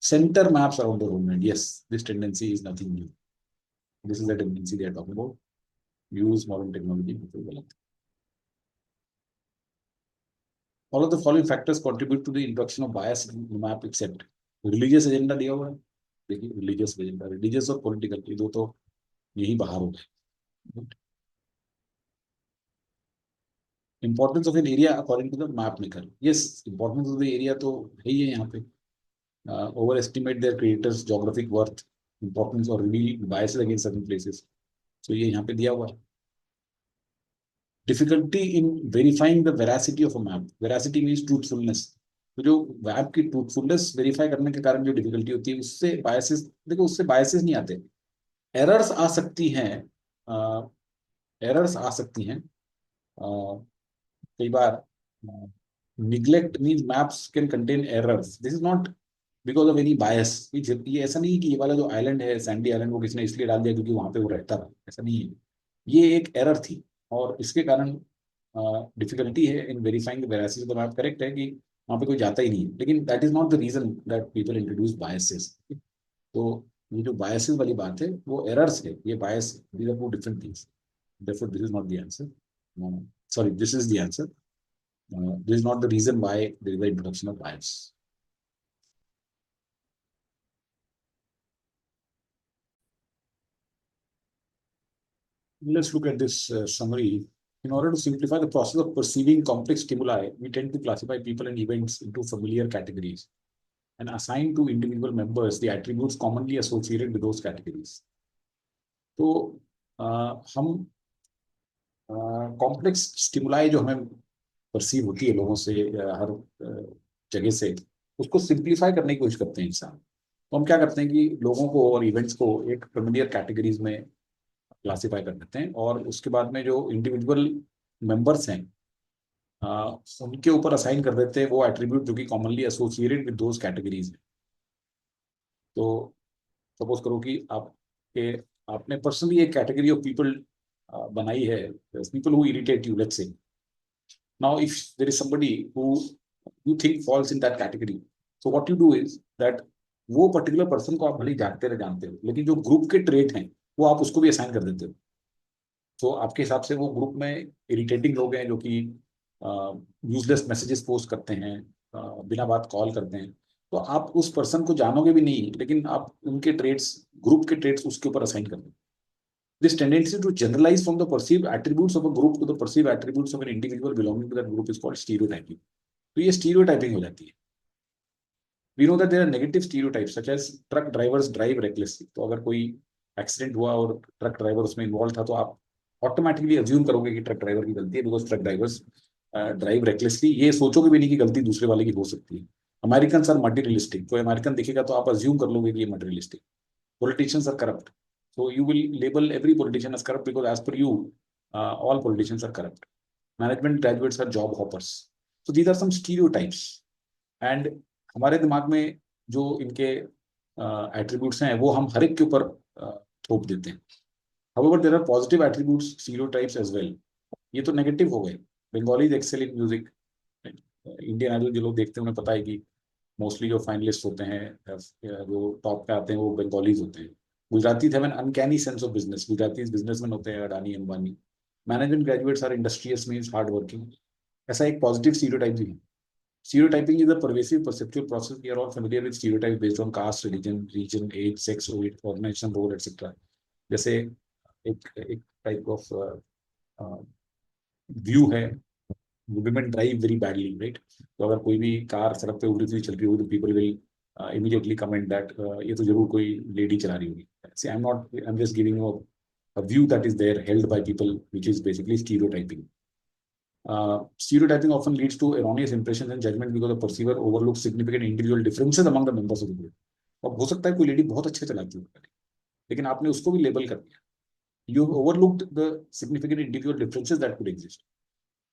centre maps around the homeland. Yes, this tendency is nothing new. This is the tendency they are talking about. Use modern technology. गलत. All of the following factors contribute to the introduction of bias in the map except religious agenda दिया हुआ है. देखिए religious agenda, religious और political, ये दो तो यही बाहर हो गए. Importance of an area according to the map maker. Yes, importance of the area तो है ही है यहाँ पे. Overestimate their creators geographic worth, importance और reveal biases against certain places. तो ये यहाँ पे दिया हुआ है. Difficulty in verifying the veracity of a map. Veracity means truthfulness. तो जो मैप की ट्रूथफुलनेस वेरीफाई करने के कारण जो डिफिकल्टी होती है, उससे बायसेस, देखो उससे बायसेस नहीं आते, एरर्स आ सकती हैं. एरर्स आ सकती हैं कई बार. Neglect means maps can contain errors. This is not because of any bias. ये ऐसा नहीं है कि ये वाला जो आइलैंड है सैंडी आइलैंड, वो किसी ने इसलिए डाल दिया क्योंकि वहां पे वो रहता था, ऐसा नहीं है. ये एक एरर थी और इसके कारण डिफिकल्टी है इन वेरीफाइंग द वेरासिटी. तो मैप करेक्ट है कि वहां पे कोई जाता ही नहीं है, लेकिन that is not the reason that people introduce biases. तो ये जो बायसेस वाली बात है वो एरर्स है. ये bias, these are two different things. therefore this is not the answer. Sorry, this is the answer. This is not the reason why there is the introduction of bias. Let's look at this summary. In order to simplify the process of perceiving complex stimuli, we tend to classify people and events into familiar categories and assign to individual members the attributes commonly associated with those categories. तो हम complex stimuli जो हमें perceive होती है लोगों से या हर जगह से, उसको सिंप्लीफाई करने की कोशिश करते हैं इंसान. तो हम क्या करते हैं कि लोगों को और इवेंट्स को एक फेमिलियर कैटेगरीज में क्लासिफाई कर देते हैं और उसके बाद में जो इंडिविजुअल मेंबर्स हैं उनके ऊपर असाइन कर देते हैं वो एट्रीब्यूट जो कि commonly associated with those categories हैं. तो सपोज करो कि आपके आपने पर्सनली एक कैटेगरी ऑफ पीपल बनाई है, people who irritate you, let's say. Now if there is somebody who you think falls in that category, so what you do is that वो पर्टिकुलर पर्सन को आप भले जानते हो, लेकिन जो ग्रुप के ट्रेट हैं वो आप उसको भी असाइन कर देते हो. तो आपके हिसाब से वो ग्रुप में इरिटेटिंग लोग हैं जो कि यूजलेस मैसेजेस पोस्ट करते हैं, बिना बात कॉल करते हैं, तो आप उस पर्सन को जानोगे भी नहीं, लेकिन आप उनके ट्रेड्स, ग्रुप के ट्रेड्स उसके ऊपर असाइन कर देते. This tendency to generalize from the perceived attributes of a group to the perceived attributes of an individual belonging to that group is called stereotyping. तो ये stereotyping हो जाती है. We know that there are negative stereotypes such as truck drivers drive recklessly. तो अगर कोई accident हुआ और ट्रक ड्राइवर उसमें इन्वॉल्व था तो आप ऑटोमेटिकली अज्यूम करोगे कि ट्रक ड्राइवर की गलती है, because truck drivers drive recklessly. ये सोचोगे भी नहीं कि गलती दूसरे वाले की हो सकती है. American are materialistic. कोई अमेरिकन दिखेगा तो आप अज्यूम कर लोगे कि ये materialistic. Politicians are corrupt. So you will label every politician as corrupt because as per you, all politicians are corrupt. Management graduates are job hoppers. So these are some stereotypes. And हमारे दिमाग में जो इनके attributes हैं वो हम हर एक के ऊपर थोप देते हैं. However, there are positive attributes, stereotypes as well. ये तो नेगेटिव हो गए. Bengalis excel in music. Indian Idol जो लोग देखते हैं उन्हें पता है कि मोस्टली जो फाइनलिस्ट होते हैं जो टॉप पे आते हैं वो बंगालीज होते हैं. Gujarati have an uncanny sense of business. Gujarati businessman होते हैं, Adani Ambani. Management graduates are industrious means hard working. ऐसा एक पॉजिटिव स्टीरियोटाइप भी है. Stereotyping is a pervasive perceptual process. We are all familiar with stereotypes based on caste, region, age, sex, organization, role, etc. जैसे एक type of view है, women drive very badly, right? तो अगर कोई भी car सड़क पे उल्टी चल रही हो तो people will immediately comment that ये तो जरूर कोई लेडी चला रही होगी. See, I'm just giving you a view that is there held by people, which is basically stereotyping. Stereotyping often leads to erroneous impressions and judgment because the perceiver overlooks significant individual differences among the members of the group. और हो सकता है कोई lady बहुत अच्छे चलाती हो लेकिन आपने उसको भी लेबल कर दिया. You overlooked the significant individual differences that could exist.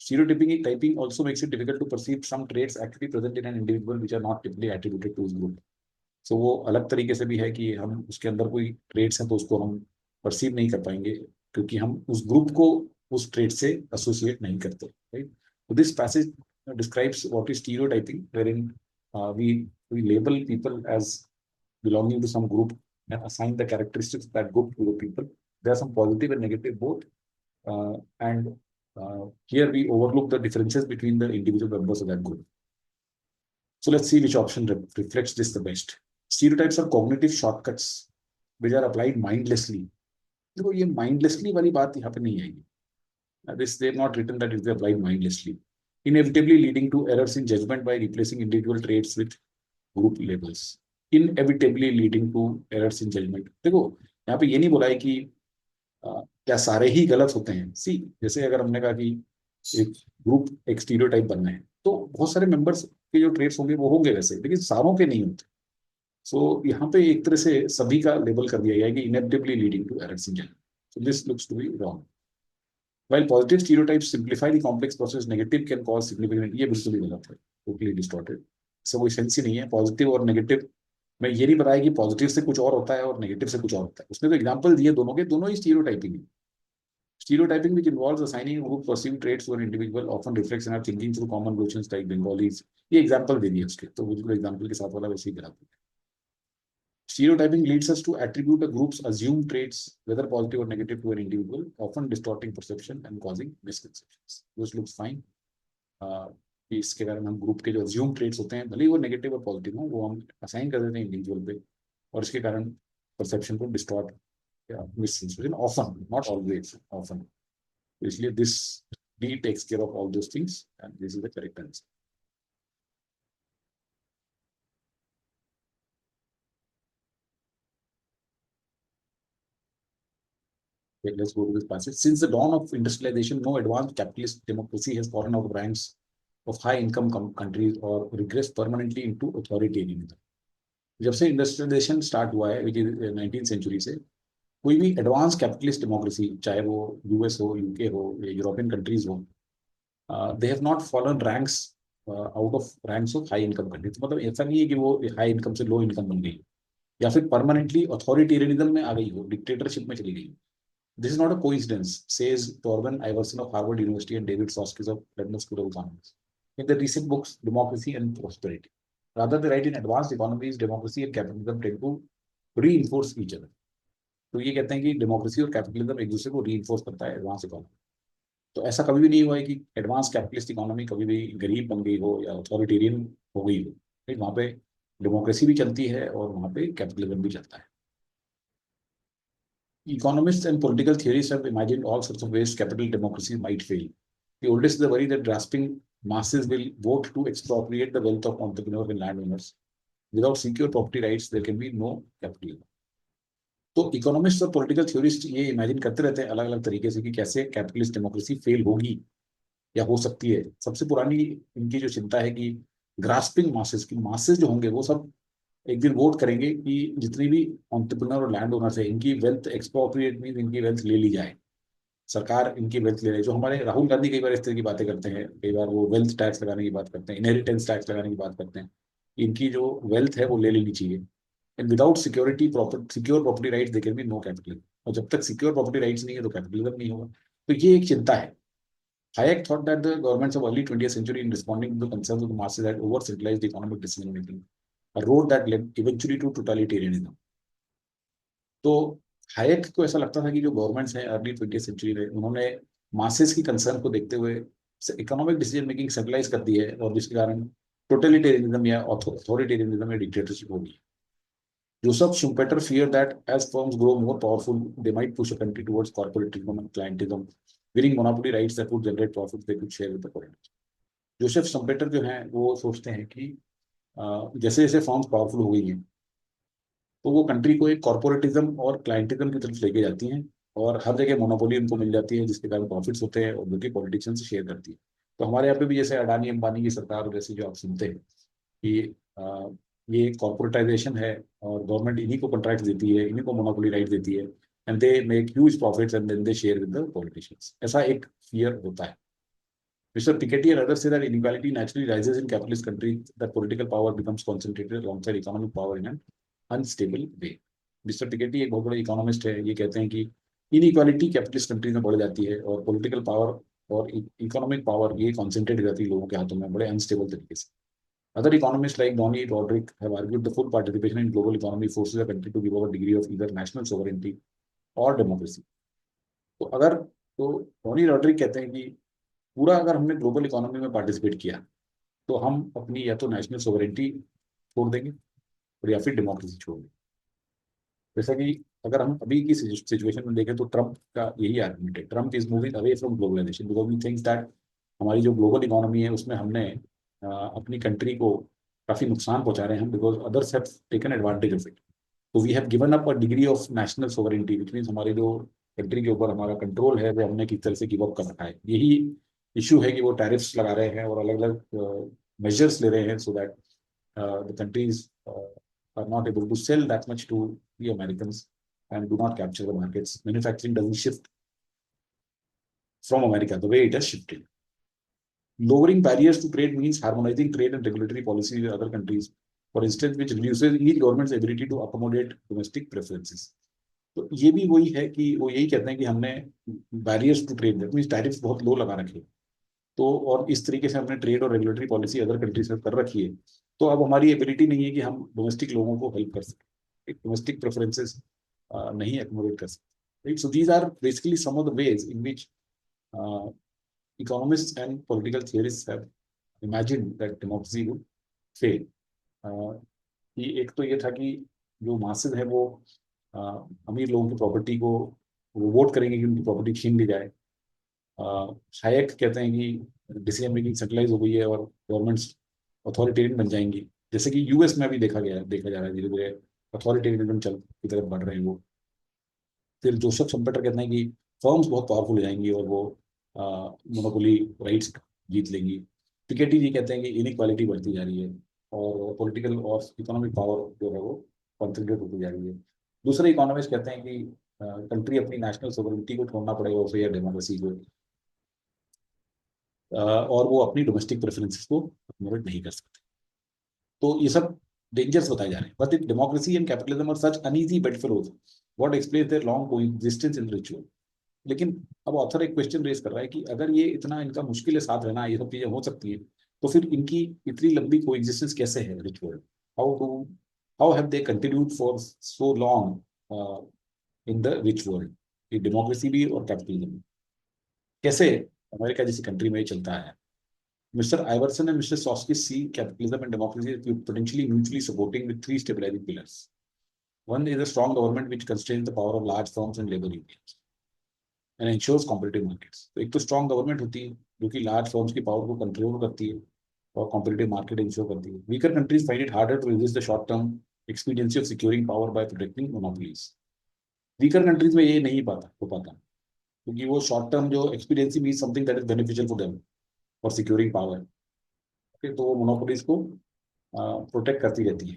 Stereotyping also makes it difficult to perceive some traits actually present in an individual which are not typically attributed to his group. So वो अलग तरीके से भी है कि हम उसके अंदर कोई ट्रेड्स हैं तो उसको हम परसीव नहीं कर पाएंगे क्योंकि हम उस ग्रुप को उस ट्रेड से एसोसिएट नहीं करते. Right. So this passage describes what is stereotyping, wherein we label people as belonging to some group and assign the characteristics of that group to the people. There are some positive and negative both, and here we overlook the differences between the individual members of that group. So let's see which option reflects this the best. Stereotypes are cognitive shortcuts which are applied mindlessly. देखो ये mindlessly वाली बात यहाँ पे नहीं आएगी. This they have not written that it is applied mindlessly, inevitably leading to errors in judgment by replacing individual traits with group labels. Inevitably leading to errors in judgment. देखो यहाँ पे ये नहीं बोला है कि क्या सारे ही गलत होते हैं. सी जैसे अगर हमने कहा कि एक ग्रुप एक स्टीरियोटाइप बनना है तो बहुत सारे मेंबर्स के जो ट्रेट्स होंगे वो होंगे वैसे, लेकिन सारों के नहीं होते. सो यहाँ पे एक तरह से सभी का लेबल कर दिया गया है कि inevitably leading to errors in judgment. So this looks to be wrong. While positive stereotypes simplify the complex process, negative can cause significant. ये बिल्कुल ही गलत है, totally distorted. इससे कोई सेंस ही नहीं है. पॉजिटिव और नेगेटिव में ये नहीं बताया कि पॉजिटिव से कुछ और होता है और नेगेटिव से कुछ और होता है. उसने तो एग्जांपल दिए दोनों के, दोनों ही स्टीरियोटाइपिंग है. Stereotyping, which involves assigning a group perceived traits to an individual, often reflects in our thinking through common notions like Bengalis. ये एग्जांपल दे दिए उसके, तो बिल्कुल एग्जांपल के साथ वाला वैसे ही गलत है. Stereotyping leads us to attribute a group's assumed traits, whether positive or negative, to an individual, often distorting perception and causing misconceptions. This looks fine. इसके कारण हम ग्रुप के जो assumed traits होते हैं, भले ही वो नेगेटिव और पॉजिटिव हो, वो हम असाइन कर देते हैं इंडिविजुअल पे, और इसके कारण परसेप्शन को डिस्टॉर्ट या misconception, often, not always, often. इसलिए this D takes care of all those things and this is the correct answer. Okay, let's go to this passage. Since the dawn of industrialization, no advanced capitalist democracy has fallen out of ranks of high-income countries or regressed permanently into authoritarianism. जब से industrialisation start हुआ है, which is 19th century से, कोई भी advance capitalist democracy, चाहे वो US हो, यूके हो या यूरोपियन कंट्रीज हो, they have not fallen ranks out of ranks of high income countries. मतलब ऐसा नहीं है कि वो हाई इनकम से लो इनकम बन गई या फिर परमानेंटली अथॉरिटेरियनिज्म में आ गई हो, डिक्टेटरशिप में चली गई. This is not a coincidence, says Torben Iverson of Harvard University and David Soskis of London School of Economics in their recent books Democracy and Prosperity. Rather, they write in advanced economies, democracy and capitalism tend to reinforce each other. तो ये कहते हैं कि democracy और capitalism एक दूसरे को reinforce करता है एडवांस इकोनॉमी. तो ऐसा कभी भी नहीं हुआ है कि एडवांस कैपिटलिस्ट इकोनॉमी कभी भी गरीब बन गई हो या अथॉरिटेरियन हो गई हो. वहाँ पे डेमोक्रेसी भी चलती है और वहाँ पे कैपिटलिज्म भी चलता है. Economists and political theorists have imagined all sorts of ways capital democracy might fail. The oldest is the worry that grasping masses will vote to expropriate the wealth of entrepreneurs and landowners. Without secure property rights, there can be no capitalism. तो economist और political theorist ये imagine करते रहते हैं अलग अलग तरीके से कि कैसे कैपिटलिस्ट डेमोक्रेसी फेल होगी या हो सकती है. सबसे पुरानी इनकी जो चिंता है कि ग्रास्पिंग मासेस, की मासेस जो होंगे वो सब एक दिन वोट करेंगे कि जितनी भी एंटरप्रेन्योर और लैंड ओनर्स है इनकी वेल्थ एक्सप्रोप्रिएट मीन इनकी वेल्थ ले ली जाए, सरकार इनकी वेल्थ ले रही है. जो हमारे राहुल गांधी कई बार इस तरह की बातें करते हैं, कई बार वो वेल्थ टैक्स लगाने की बात करते हैं, इनहेरिटेंस टैक्स लगाने की बात करते हैं. इनकी जो वेल्थ है वो ले लेनी चाहिए. And without security secure property rights there can be no capitalism. और जब तक सिक्योर प्रॉपर्टी राइट्स नहीं है तो कैपिटलिज्म नहीं होगा. तो ये एक चिंता है. Hayek thought that the governments of early 20th century, in responding to the concerns of the masses, had over-centralized economic decision making, a road that led eventually to totalitarianism. तो हायक को ऐसा लगता था कि जो गवर्नमेंट्स हैं early 20th century में, उन्होंने मासेस की कंसर्न को देखते हुए इकोनॉमिक डिसीजन मेकिंग सेंट्रलाइज कर दी है और जिसके कारण टोटलिटेरियनिज्म या अथॉरिटेरियनिज्म या डिक्टेटरशिप होगी. Joseph Schumpeter feared that as firms grow more powerful, they might push a country towards corporatism and clientelism, winning monopoly rights that would generate profits they could share with the politics. Joseph Schumpeter जो हैं वो सोचते हैं कि जैसे जैसे firms powerful हो गई हैं तो वो कंट्री को एक कॉर्पोरेटिज्म और क्लाइंटिज्म की तरफ लेके जाती हैं और हर जगह मोनोपोली उनको मिल जाती है जिसके कारण प्रॉफिट्स होते हैं और जो कि पॉलिटिशियन से शेयर करती है. तो हमारे यहाँ पे भी जैसे अडानी अंबानी की सरकार जैसे जो आप सुनते हैं कि ये कॉर्पोरेटाइजेशन है और गवर्नमेंट इन्हीं को कॉन्ट्रैक्ट देती है, इन्हीं को मोनोपोली राइट देती है and they make huge profits and then they share with the politicians. ऐसा एक फियर होता है. Mr. Piketty and others say that inequality naturally rises in capitalist countries, that political power becomes concentrated alongside economic power in an unstable way. Mr. Piketty एक बहुत बड़े economist है, ये कहते हैं कि इनइक्वालिटी कैपिटलिस्ट कंट्रीज में बढ़ जाती है और पॉलिटिकल पावर और इकोनॉमिक पावर ये कॉन्सेंट्रेट हो जाती है लोगों के हाथों में बड़े अनस्टेबल तरीके से. Other economists like Donny Roderick have argued the full participation in global economy forces a country to give up a degree of either national sovereignty or democracy. तो अगर तो डॉनी रॉड्रिक कहते हैं कि पूरा अगर हमने ग्लोबल इकोनॉमी में पार्टिसिपेट किया तो हम अपनी या तो नेशनल सोवरेंटी छोड़ देंगे और या फिर डेमोक्रेसी छोड़ देंगे। जैसा कि अगर हम अभी की सिचुएशन में देखें तो ट्रम्प का यही आर्गुमेंट है, Trump is moving away from globalisation because we thinks that हमारी जो ग्लोबल इकोनॉमी है उसमें हमने अपनी कंट्री को काफी नुकसान पहुंचा रहे हैं because others have taken advantage of it. तो we have given up a degree of national sovereignty which means हमारे जो कंट्री के ऊपर हमारा कंट्रोल है वो हमने किस तरह से गिव अप कर रखा है। यही इशू है कि वो टैरिफ्स लगा रहे हैं और अलग अलग मेजर्स ले रहे हैं so that the countries are not able to sell that much to the Americans and do not capture the markets. Manufacturing doesn't shift from America the way it has shifted. Lowering barriers to trade means harmonizing trade and regulatory policy with other countries, for instance, which reduces each government's ability to accommodate domestic preferences. तो ये भी वही है कि वो यही कहते हैं कि हमने barriers to trade that means tariffs बहुत लो लगा रखे, तो और इस तरीके से हमने ट्रेड और रेगुलेटरी पॉलिसी अदर कंट्रीज में कर रखी है, तो अब हमारी एबिलिटी नहीं है कि हम डोमेस्टिक लोगों को हेल्प कर सकें, डोमेस्टिक प्रेफरेंसेस नहीं एकोमोडेट कर सकते, right. So these are basically some of the ways in which economists and political theorists have imagined that democracy would fail. कि एक तो ये था कि जो मासेस है वो अमीर लोगों की प्रॉपर्टी को वो वोट करेंगे कि उनकी प्रॉपर्टी छीन ली जाए। शायक कहते हैं कि डिसीजन मेकिंग सेंट्रलाइज हो गई है और गवर्नमेंट्स अथॉरिटेरियन बन जाएंगी, जैसे कि यूएस में भी देखा जा रहा है धीरे धीरे अथॉरिटेरियनिज्म चल की तरफ बढ़ रहे हैं वो। फिर जोसेफ शम्पेटर कहते हैं कि फर्म्स बहुत पावरफुल हो जाएंगी और वो मोनोपोली राइट्स जीत लेंगी। पिकेटी जी कहते हैं कि इनइक्वालिटी बढ़ती जा रही है और पॉलिटिकल और इकोनॉमिक पावर जो है वो कॉन्सेंट्रेट होती जा रही है। दूसरे इकोनॉमिस्ट कहते हैं कि कंट्री अपनी नेशनल सोवरेनिटी को छोड़ना पड़ेगा उसे या डेमोक्रेसी को, और वो अपनी डोमेस्टिक प्रेफरेंसेस को अकोमोडेट नहीं कर सकते। तो ये सब डेंजर्स बताए जा रहे हैं। But democracy and capitalism are such uneasy bedfellows what explains their long coexistence in ritual. लेकिन अब ऑथर एक क्वेश्चन रेज कर रहा है कि अगर ये इतना इनका मुश्किल है साथ रहना, ये सब चीजें हो सकती है, तो फिर इनकी इतनी लंबी कोएग्जिस्टेंस कैसे है ritual, how do how have they continued for so long in the rich world, democracy भी और कैपिटलिज्म कैसे अमेरिका जैसी कंट्री में चलता है। Mr. Iverson and Mr. Sosky see capitalism and democracy as potentially mutually supporting with three stabilizing pillars. One is a strong government which constrains the power of large firms and labor unions and ensures competitive markets. तो एक तो strong government होती है जो कि large firms की power को control करती है और कॉम्पिटिटिव मार्केट इंश्योर करती है। Weaker countries find it harder to resist the short term expediency of securing power by protecting monopolies. Weaker countries में ये नहीं हो पाता क्योंकि वो शॉर्ट टर्म जो expediency mean something that is beneficial for them for securing power, तो वो मोनोपोलीज को प्रोटेक्ट करती रहती है,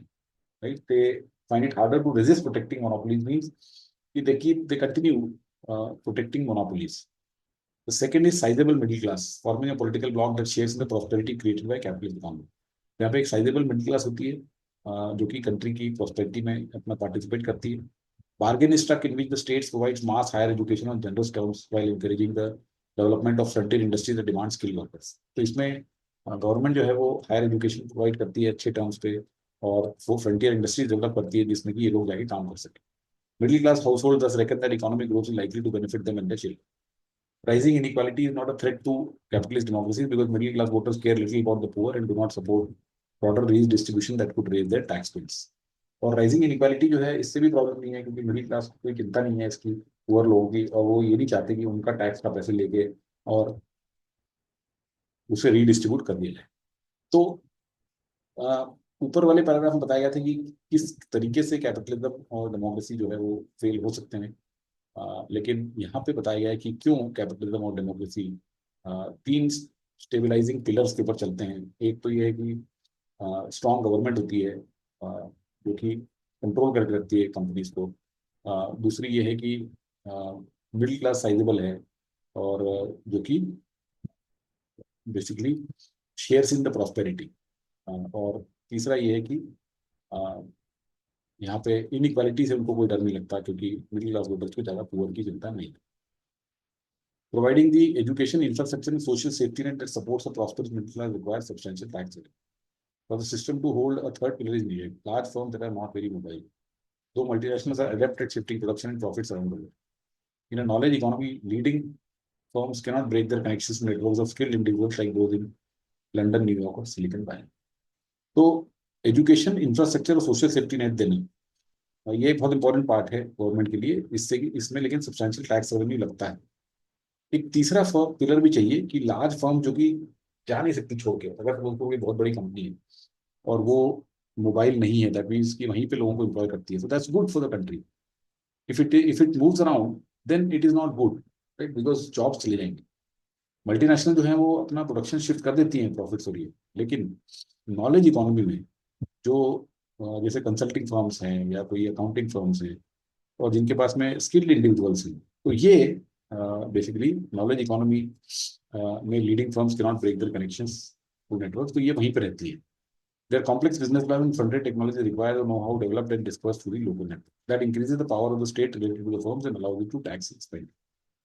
right. They find it harder to resist protecting monopolies means कि they continue protecting monopolies. The second is sizable middle class, forming a political bloc that shares in the prosperity created by capitalist economy. यहाँ पे एक sizable middle class होती है जो कि country की prosperity में अपना पार्टिसिपेट करती है। Bargain is struck in which the states provides mass higher education on generous terms while encouraging the development of certain industries that demand skilled workers. तो इसमें गवर्नमेंट जो है वो हायर एजुकेशन प्रोवाइड करती है अच्छे टर्म्स पे और वो फ्रंटियर इंडस्ट्रीज डेवलप करती है जिसमें कि ये लोग जाके काम कर सके। Middle class household thus reckon that economic growth is likely to benefit them and their children. Rising inequality is not a threat to capitalist democracy because middle class voters care little about the poor and do not support broader redistribution that could raise their tax bills. और rising inequality जो है इससे भी problem नहीं है क्योंकि middle class को कोई चिंता नहीं है इसकी पुअर लोगों की, और वो ये नहीं चाहते कि उनका टैक्स का पैसे लेके और उसे रीडिस्ट्रीब्यूट कर दिया जाए। तो ऊपर वाले पैराग्राफ में बताया गया था कि किस तरीके से कैपिटलिज्म और डेमोक्रेसी जो है वो फेल हो सकते हैं, लेकिन यहाँ पे बताया गया है कि क्यों कैपिटलिज्म और डेमोक्रेसी तीन स्टेबलाइजिंग पिलर्स के ऊपर चलते हैं। एक तो ये है कि स्ट्रॉन्ग गवर्नमेंट होती है जो कि कंट्रोल करके रखती है कंपनीज को। दूसरी ये है कि मिडिल क्लास साइजेबल है और जो कि basically shares in the prosperity. और तीसरा ये है कि यहाँ पे इनइक्वालिटी से उनको कोई डर नहीं लगता क्योंकि मिडिल क्लास वोटर्स को ज़्यादा पुअर की चिंता नहीं है। Providing the education infrastructure and social safety net that supports a prosperous middle class requires substantial tax relief. For the system to hold, a third pillar is needed: large firms that are not very mobile. Though multinationals are adept at shifting production and profits around the world. In a knowledge economy, leading firms cannot break their connections to networks of skilled individuals like those in London, New York और Silicon Valley. तो education, infrastructure और social safety net देना, ये एक बहुत important part है government के लिए. इससे इसमें लेकिन सब्सटैंशियल टैक्स रेवेन्यू लगता है. एक तीसरा पिलर भी चाहिए कि लार्ज फर्म जो कि जा नहीं सकती छोड़ के, अगर उनको कोई बहुत बड़ी कंपनी है और वो मोबाइल नहीं है, दैट मीन्स कि वहीं पे लोगों को एम्प्लॉय करती है, so that's good for the country. If it moves around then it is not good, right, because jobs चले जाएंगे. मल्टीनेशनल जो है वो अपना प्रोडक्शन शिफ्ट कर देती हैं प्रॉफिट्स हो रही है, लेकिन नॉलेज इकोनॉमी में जो जैसे कंसल्टिंग फर्म्स हैं या कोई अकाउंटिंग फर्म्स हैं और जिनके पास में स्किल्ड इंडिविजुअल्स हैं, तो ये बेसिकली नॉलेज इकोनॉमी में leading firms can not break their connections to network, तो ये वहीं पर रहती है. Their complex business plan and front-end technology require the know-how developed and dispersed through the local network. That increases the power of the state related to the firms and allows it to tax and spend.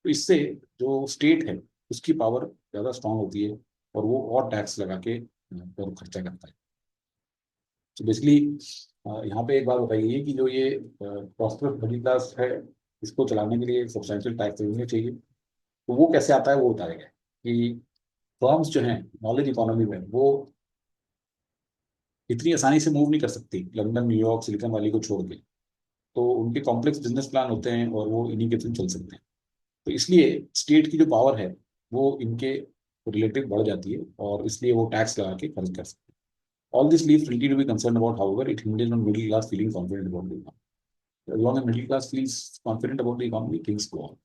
तो इससे जो state है उसकी power ज़्यादा strong होती है और वो और टैक्स लगा के और खर्चा करता है. तो बेसिकली यहाँ पे एक बात बताई गई है कि जो ये प्रॉस्पेरस मिडिल क्लास है, इसको चलाने के लिए सब्सटैंशियल टैक्स रेवेन्यू चाहिए. तो वो कैसे आता है वो बताया गया कि फर्म्स जो हैं नॉलेज इकोनॉमी में वो इतनी आसानी से मूव नहीं कर सकती लंदन, न्यूयॉर्क, सिलिकॉन वैली को छोड़ के. तो उनके कॉम्प्लेक्स बिजनेस प्लान होते हैं और वो इन्हीं के थ्रू चल सकते हैं. तो इसलिए स्टेट की जो पावर है वो इनके रिलेटिव बढ़ जाती है और इसलिए वो टैक्स लगा के खर्च कर सकते हैं. All this leaves plenty to be concerned about, however, it hinges on middle class feeling confident about the economy. As long as middle class feels confident about the economy, things go on.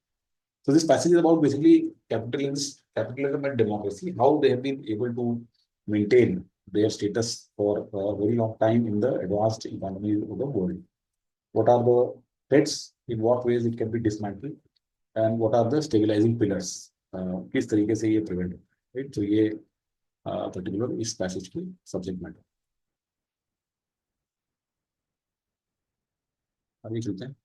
So this passage is about basically capitalism and democracy, how they have been able to maintain their status for a very long time in the advanced economies of the world. What are the threats? In what ways it can be dismantled? And what are the stabilizing pillars? किस तरीके से ये prevent, right? तो ये particular इस passage की subject matter. आगे चलते हैं.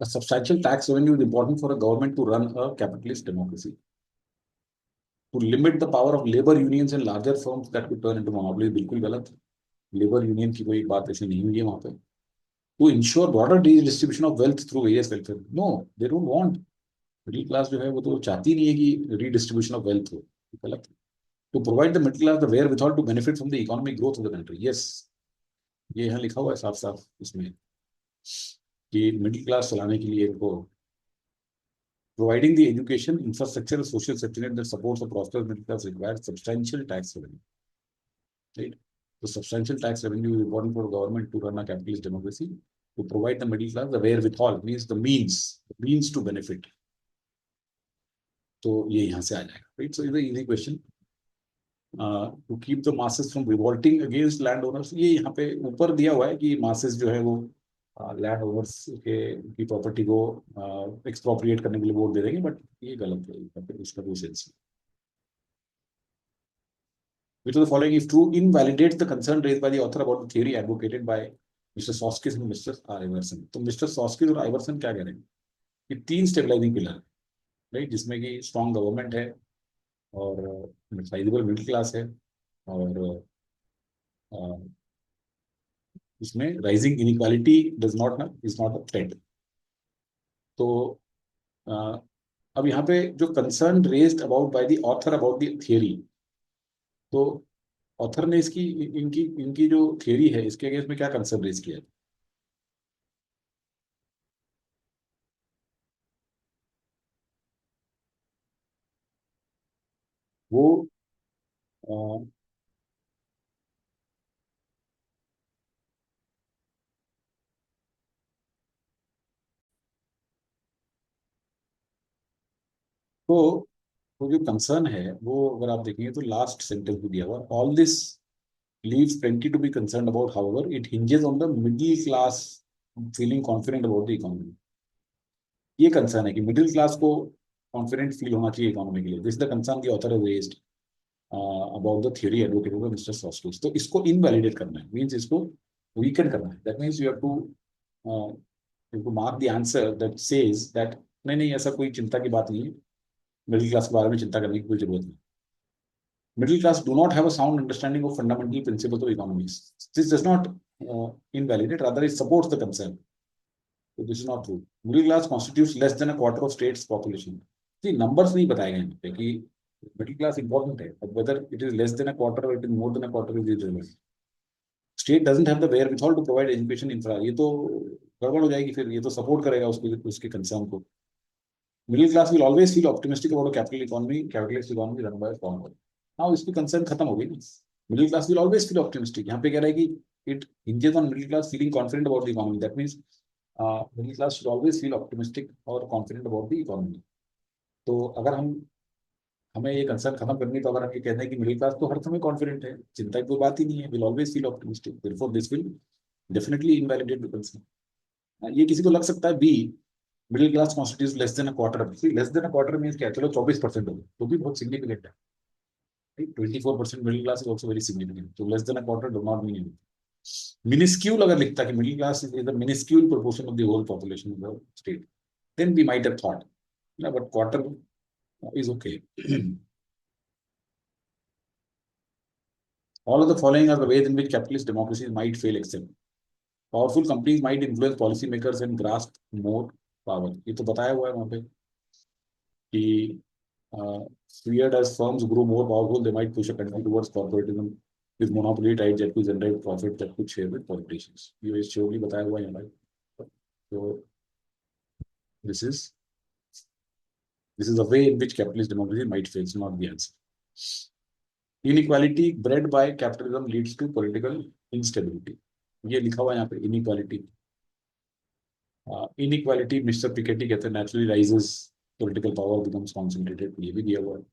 A substantial tax revenue is important for a government to run a capitalist democracy. To limit the power of labor unions and larger firms that could turn into monopolies, बिल्कुल गलत. Labour union की कोई बात ऐसी नहीं हुई है वहां पे. To ensure broader distribution of wealth through various welfare. No, they don't want. Middle class जो है वो तो चाहती नहीं है कि रीडिस्ट्रीब्यूशन ऑफ वेल्थ हो. गलत. To provide the middle class the wherewithal to benefit from the economic growth of the country. Yes, ये यहाँ लिखा हुआ है साफ साफ इसमें कि मिडिल क्लास चलाने के लिए इनको providing the education, infrastructure, and social safety net that supports a prosperous middle class requires substantial tax revenue. Right? So substantial tax revenue is important for government to run a capitalist democracy. To provide the middle class the wherewithal, means the means to benefit. तो ये यहाँ से आ जाएगा. Right? So it's an easy question. To keep the masses from revolting against landowners. ये यहाँ पे ऊपर दिया हुआ है कि masses जो है वो लैंड ओनर्स के की प्रॉपर्टी को एक्सप्रोप्रिएट करने के लिए वोट दे देंगे, बट ये गलत है. इसका कोई सेंस नहीं. Which of the following, if true, invalidates the concern raised by the author about the theory advocated by Mr. Soskis and Mr. Iverson. तो मिस्टर सॉस्किस और आइवर्सन क्या कह रहे हैं? ये तीन स्टेबलाइजिंग पिलर है, राइट, जिसमें कि स्ट्रॉन्ग गवर्नमेंट है और साइजेबल मिडिल क्लास है और इसमें rising inequality is not a threat. तो अब यहाँ पे जो concern raised about by the author about the theory, तो ऑथर ने इसकी इनकी इनकी जो थियरी है इसके अगेंस्ट में क्या कंसर्न रेज किया है? वो अ, तो वो जो कंसर्न है वो अगर आप देखेंगे तो लास्ट सेंटेंस भी दिया हुआ, all this leaves plenty to be concerned about, however it hinges on the middle class feeling confident about the economy. ये कंसर्न है कि मिडिल क्लास को कॉन्फिडेंट फील होना चाहिए इकोनॉमी के लिए. This the concern the author has raised about the theory advocated by mister Soskice. तो इसको इनवैलिडेट करना है, मींस इसको वीकन करना है. That means you have to mark the answer that says that नहीं नहीं ऐसा कोई चिंता की बात नहीं है, मिडिल क्लास के बारे में चिंता करने की कोई जरूरत नहीं. Middle class do not have a sound understanding of fundamental principles of economics. This does not invalidate, rather it supports the concern. तो this is not true. Middle class constitutes less than a quarter of state's population. जी, numbers नहीं बताए गए यहाँ पे कि middle class important है, अब whether it is less than a quarter और it is more than a quarter is irrelevant. State doesn't have the wherewithal to provide education infra, ये तो गड़बड़ हो जाएगी फिर, ये तो सपोर्ट करेगा उसके उसके कंसर्न को. Middle class will always feel optimistic about capital economy, capitalist economy run by farmer. हाँ, इसकी कंसर्न खत्म हो गई ना. Middle class will always feel optimistic, यहाँ पे कह रहा है कि it hinges on middle class feeling confident about the economy. That means middle class should always feel optimistic और confident about the economy. तो अगर हम हमें ये कंसर्न खत्म करनी, तो अगर हम ये कहते हैं कि मिडिल क्लास तो हर समय कॉन्फिडेंट है, चिंता की कोई बात ही नहीं है, will always feel optimistic, therefore this will definitely invalidate the concern. ये किसी को लग सकता है B, middle class constitute less than a quarter. Less than a quarter means क्या, चलो 24% हो, तो भी बहुत सिग्निफिकेंट है. 24% middle class is also very significant. तो less than a quarter do not mean anything. Minuscule अगर लिखता कि middle class is the minuscule proportion of the whole population of the state, then we might have thought, but quarter is okay. All of the following are the ways in which capitalist democracies might fail except. Powerful companies might influence policymakers and grasp more power. ये तो बताया हुआ है वहाँ पे कि feared as firms grow more powerful, they might push a country towards corporatism with monopoly rights that could generate profit that could share with politicians. ये surely बताया हुआ है यहाँ पे. So this is a way in which capitalist democracy might fail, so not the answer. Inequality bred by capitalism leads to political instability. ये लिखा हुआ है यहाँ पे inequality. Inequality मिस्टर पिकेटी कहते हैं naturally rises, political power becomes concentrated. ये भी दिया हुआ है.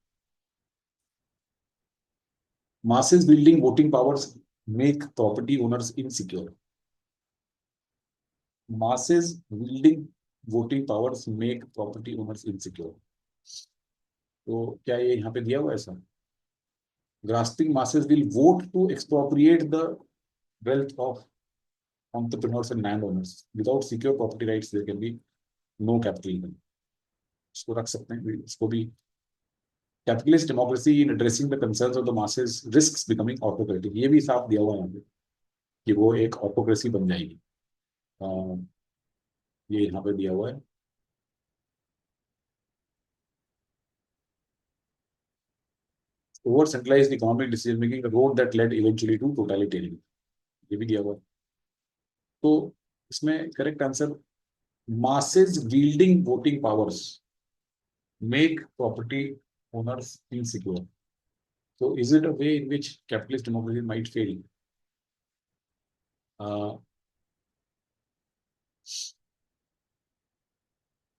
Masses building voting powers make property owners insecure. Masses building voting powers make property owners insecure. तो क्या ये यहाँ पे दिया हुआ है ऐसा? Grasping masses will vote to expropriate the wealth of entrepreneurs and landowners. Without secure property rights, there can be no capitalism. इसको रख सकते हैं, इसको भी. Capitalist democracy in addressing the concerns of the masses risks becoming autocratic. ये भी साफ दिया हुआ है यहाँ पे कि वो एक ऑटोक्रेसी बन जाएगी. ये यहाँ पे दिया हुआ है. Over centralized economic decision making, the road that led eventually to totalitarianism. ये भी दिया हुआ है. तो इसमें correct answer, masses wielding voting powers make property owners insecure. So is it a way in which capitalist democracy might fail?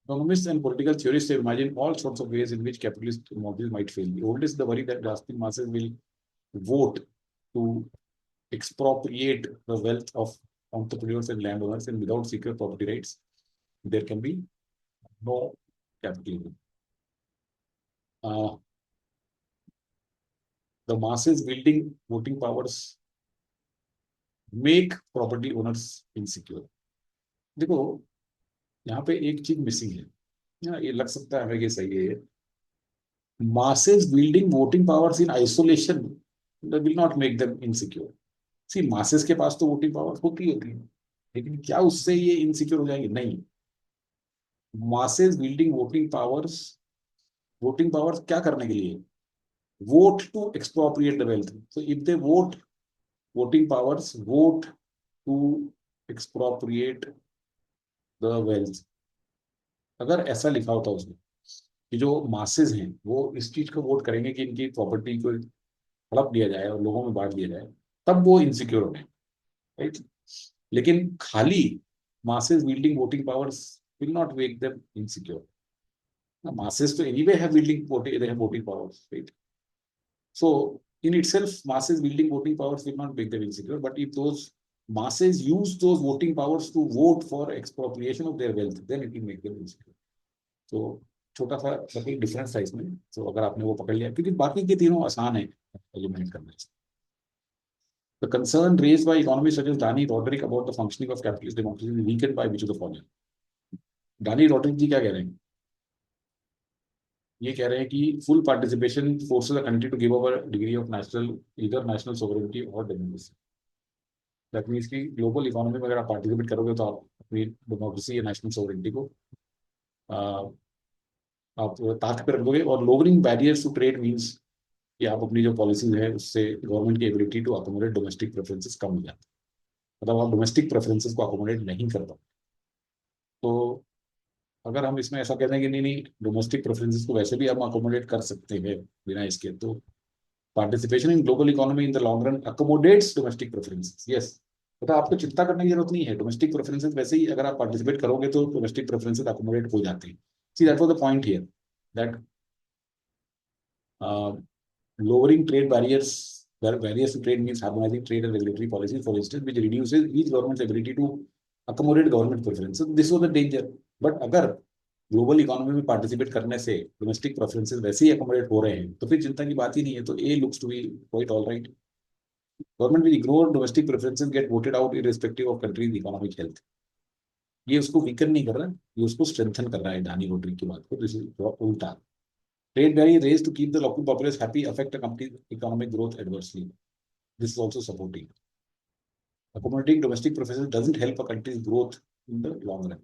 Economists and political theorists have imagined all sorts of ways in which capitalist democracy might fail. The oldest, the worry that grasping masses will vote to expropriate the wealth of entrepreneurs and landowners, and without secure property rights, there can be no capitalism. The masses wielding voting powers make property owners insecure. देखो यहाँ पे एक चीज missing है, ये लग सकता है हमें कि सही है. Masses wielding voting powers in isolation that will not make them insecure. See, masses के पास तो वोटिंग पावर होती है, लेकिन क्या उससे ये इनसिक्योर हो जाएंगे? नहीं. Masses wielding voting powers क्या करने के लिए? Vote to expropriate the wealth. So if they vote, voting powers vote to expropriate the wealth. अगर ऐसा लिखा होता उसमें कि जो मासेस हैं वो इस चीज को वोट करेंगे कि इनकी प्रॉपर्टी को हड़प लिया जाए और लोगों में बांट दिया जाए, तब वो इनसिक्योर होंगे, राइट. लेकिन खाली masses wielding voting powers will not make them insecure. Now, masses to anyway have they have voting powers, right? So in itself, masses wielding voting powers will not make them insecure. But if those masses use those voting powers to vote for expropriation of their wealth, then it will make them insecure. So छोटा सा एक difference था इसमें. तो अगर आपने वो पकड़ लिया, क्योंकि बाकी के तीनों आसान है एलिमिनेट करना. The concern raised by economists such as Danny Roderick about the functioning of capitalist democracy is weakened by which of the following? Danny Roderick जी क्या कह रहे हैं? ये कह रहे हैं कि full participation forces a country to give up a degree of either national sovereignty or democracy. That means कि global economy में अगर आप participate करोगे तो आप अपनी डेमोक्रेसी या नेशनल सोवरेंटी को आप ताक पे रख दोगे। और lowering barriers to trade means कि आप अपनी जो पॉलिसीज है उससे गवर्नमेंट की ability to accommodate domestic preferences कम हो जाती है, मतलब आप डोमेस्टिक प्रेफरेंसेस को अकोमोडेट नहीं कर पाते। तो अगर हम इसमें ऐसा कहते हैं कि नहीं नहीं डोमेस्टिक प्रेफरेंसेस को वैसे भी हम अकोमोडेट कर सकते हैं बिना इसके, तो participation in global economy in the long run accommodates domestic preferences, yes. मतलब आपको चिंता करने की जरूरत नहीं है, डोमेस्टिक प्रेफरेंसेस वैसे ही अगर आप पार्टिसिपेट करोगे तो डोमेस्टिक प्रेफरेंसेस अकोमोडेट हो जाते हैं। See that was the point here, that lowering trade barriers to trade means harmonizing trade and regulatory policies, for instance, which reduces each government's ability to accommodate government preferences. So this was the danger. But अगर global economy में participate करने से domestic preferences वैसे ही accommodate हो रहे हैं तो फिर चिंता की बात ही नहीं है। तो A looks to be quite all right. Government will ignore domestic preferences get voted out irrespective of countries economic health. ये उसको वीकन नहीं कर रहा है, ये उसको स्ट्रेंथन कर रहा है डानी वोटिंग की बात को। दिस इज उल्टा। Trade barrier raised to keep the local populace happy affect a country's economic growth adversely. This is also supporting. Accommodating domestic preferences doesn't help a country's growth in the long run.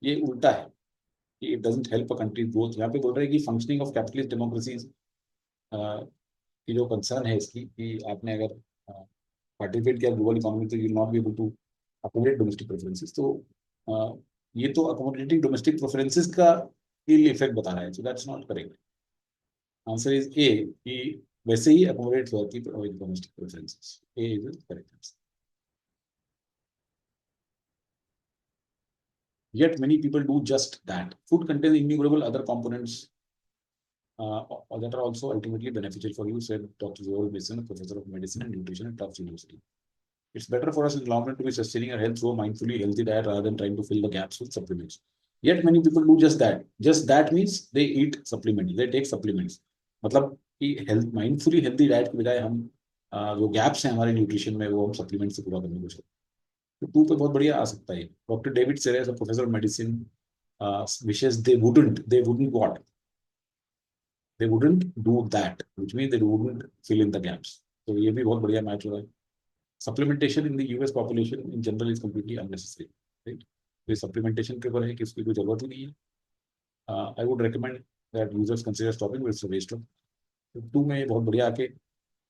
ये उल्टा है कि it doesn't help a country's growth। यहाँ पे बोल रहे हैं कि functioning of capitalist democracies की जो कंसर्न है इसकी कि आपने अगर पार्टिसिपेट किया ग्लोबल इकोनॉमी तो you will not be able to accommodate domestic preferences. तो ये तो अकोमोडेटिंग डोमेस्टिक प्रेफरेंसेस का इफेक्ट बता रहा है, so that's not correct. Answer is A कि वैसे ही अकोमोडेट होती है domestic preferences. A is the correct answer. Yet many people do just that. Food contains innumerable other components that are also ultimately beneficial for you, said Dr. Joel Mason, a professor of medicine and nutrition at Tufts University. It's better for us in the long run to be sustaining our health through a mindfully healthy diet rather than trying to fill the gaps with supplements. Yet many people do just that. Just that means they eat supplements, they take supplements. मतलब कि health mindfully healthy diet के बजाय हम जो gaps हैं हमारे nutrition में वो हम सप्लीमेंट से पूरा करने की कोशिश करते हैं। तो टू पे बहुत बढ़िया आ सकता है। Doctor David Serres, professor of medicine, विशेष they wouldn't what they wouldn't do that, which means they wouldn't fill in the gaps. तो ये भी बहुत बढ़िया मैच हो रहा है। Supplementation in the US population in general is completely unnecessary, right? तो supplementation के ऊपर है कि उसकी कोई जरूरत ही नहीं है। I would recommend that users consider stopping with waste of। टू में बहुत बढ़िया आके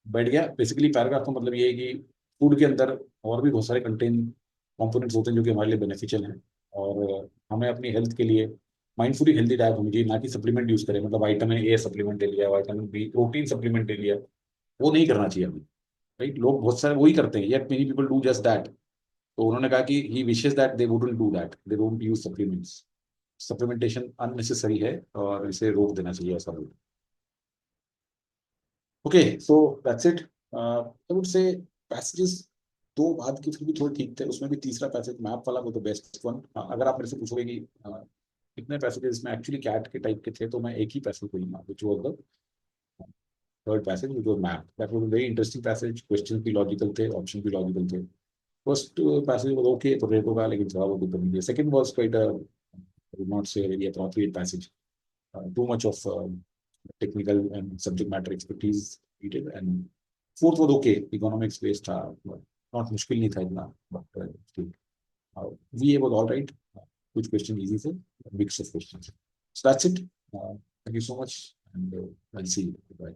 बैठ गया। बेसिकली पैराग्राफ का मतलब ये है कि फूड के अंदर और भी बहुत सारे कंटेन कंपोनेंट्स होते हैं जो कि हमारे लिए बेनिफिशियल हैं और हमें अपनी हेल्थ के लिए माइंडफुली हेल्दी डाइट होनी चाहिए, ना कि सप्लीमेंट यूज करें। मतलब विटामिन ए सप्लीमेंट ले लिया, विटामिन बी प्रोटीन सप्लीमेंट ले लिया, वो नहीं करना चाहिए हमें, राइट। लोग बहुत सारे वही करते हैं, yet many people do just that. तो उन्होंने कहा कि he wishes that they wouldn't do that, they don't use supplements. Supplementation unnecessary है और इसे रोक देना चाहिए, ऐसा बोल। Okay so that's it. I would say passages दो बाद के फिर भी थोड़े ठीक थे, उसमें भी तीसरा पैसेज मैप वाला वो द बेस्ट वन। अगर आप मेरे से पूछोगे कि कितने पैसेजेस में एक्चुअली कैट के टाइप के थे तो मैं एक ही पैसेज बोलूंगा, which was the third passage, which was map. That was very interesting passage. Question भी लॉजिकल थे, ऑप्शन भी लॉजिकल थे। First passage was okay Toretto का, लेकिन थोड़ा बहुत ऊपर नहीं दिया। Second was quite would not say really appropriate passage. Too much of technical and subject matter expertise needed. And fourth was okay, economics based था, not मुश्किल नहीं था इतना, but still VA was all right. कुछ question easy थे, mix of questions. So that's it. Thank you so much, and I'll see you. Bye.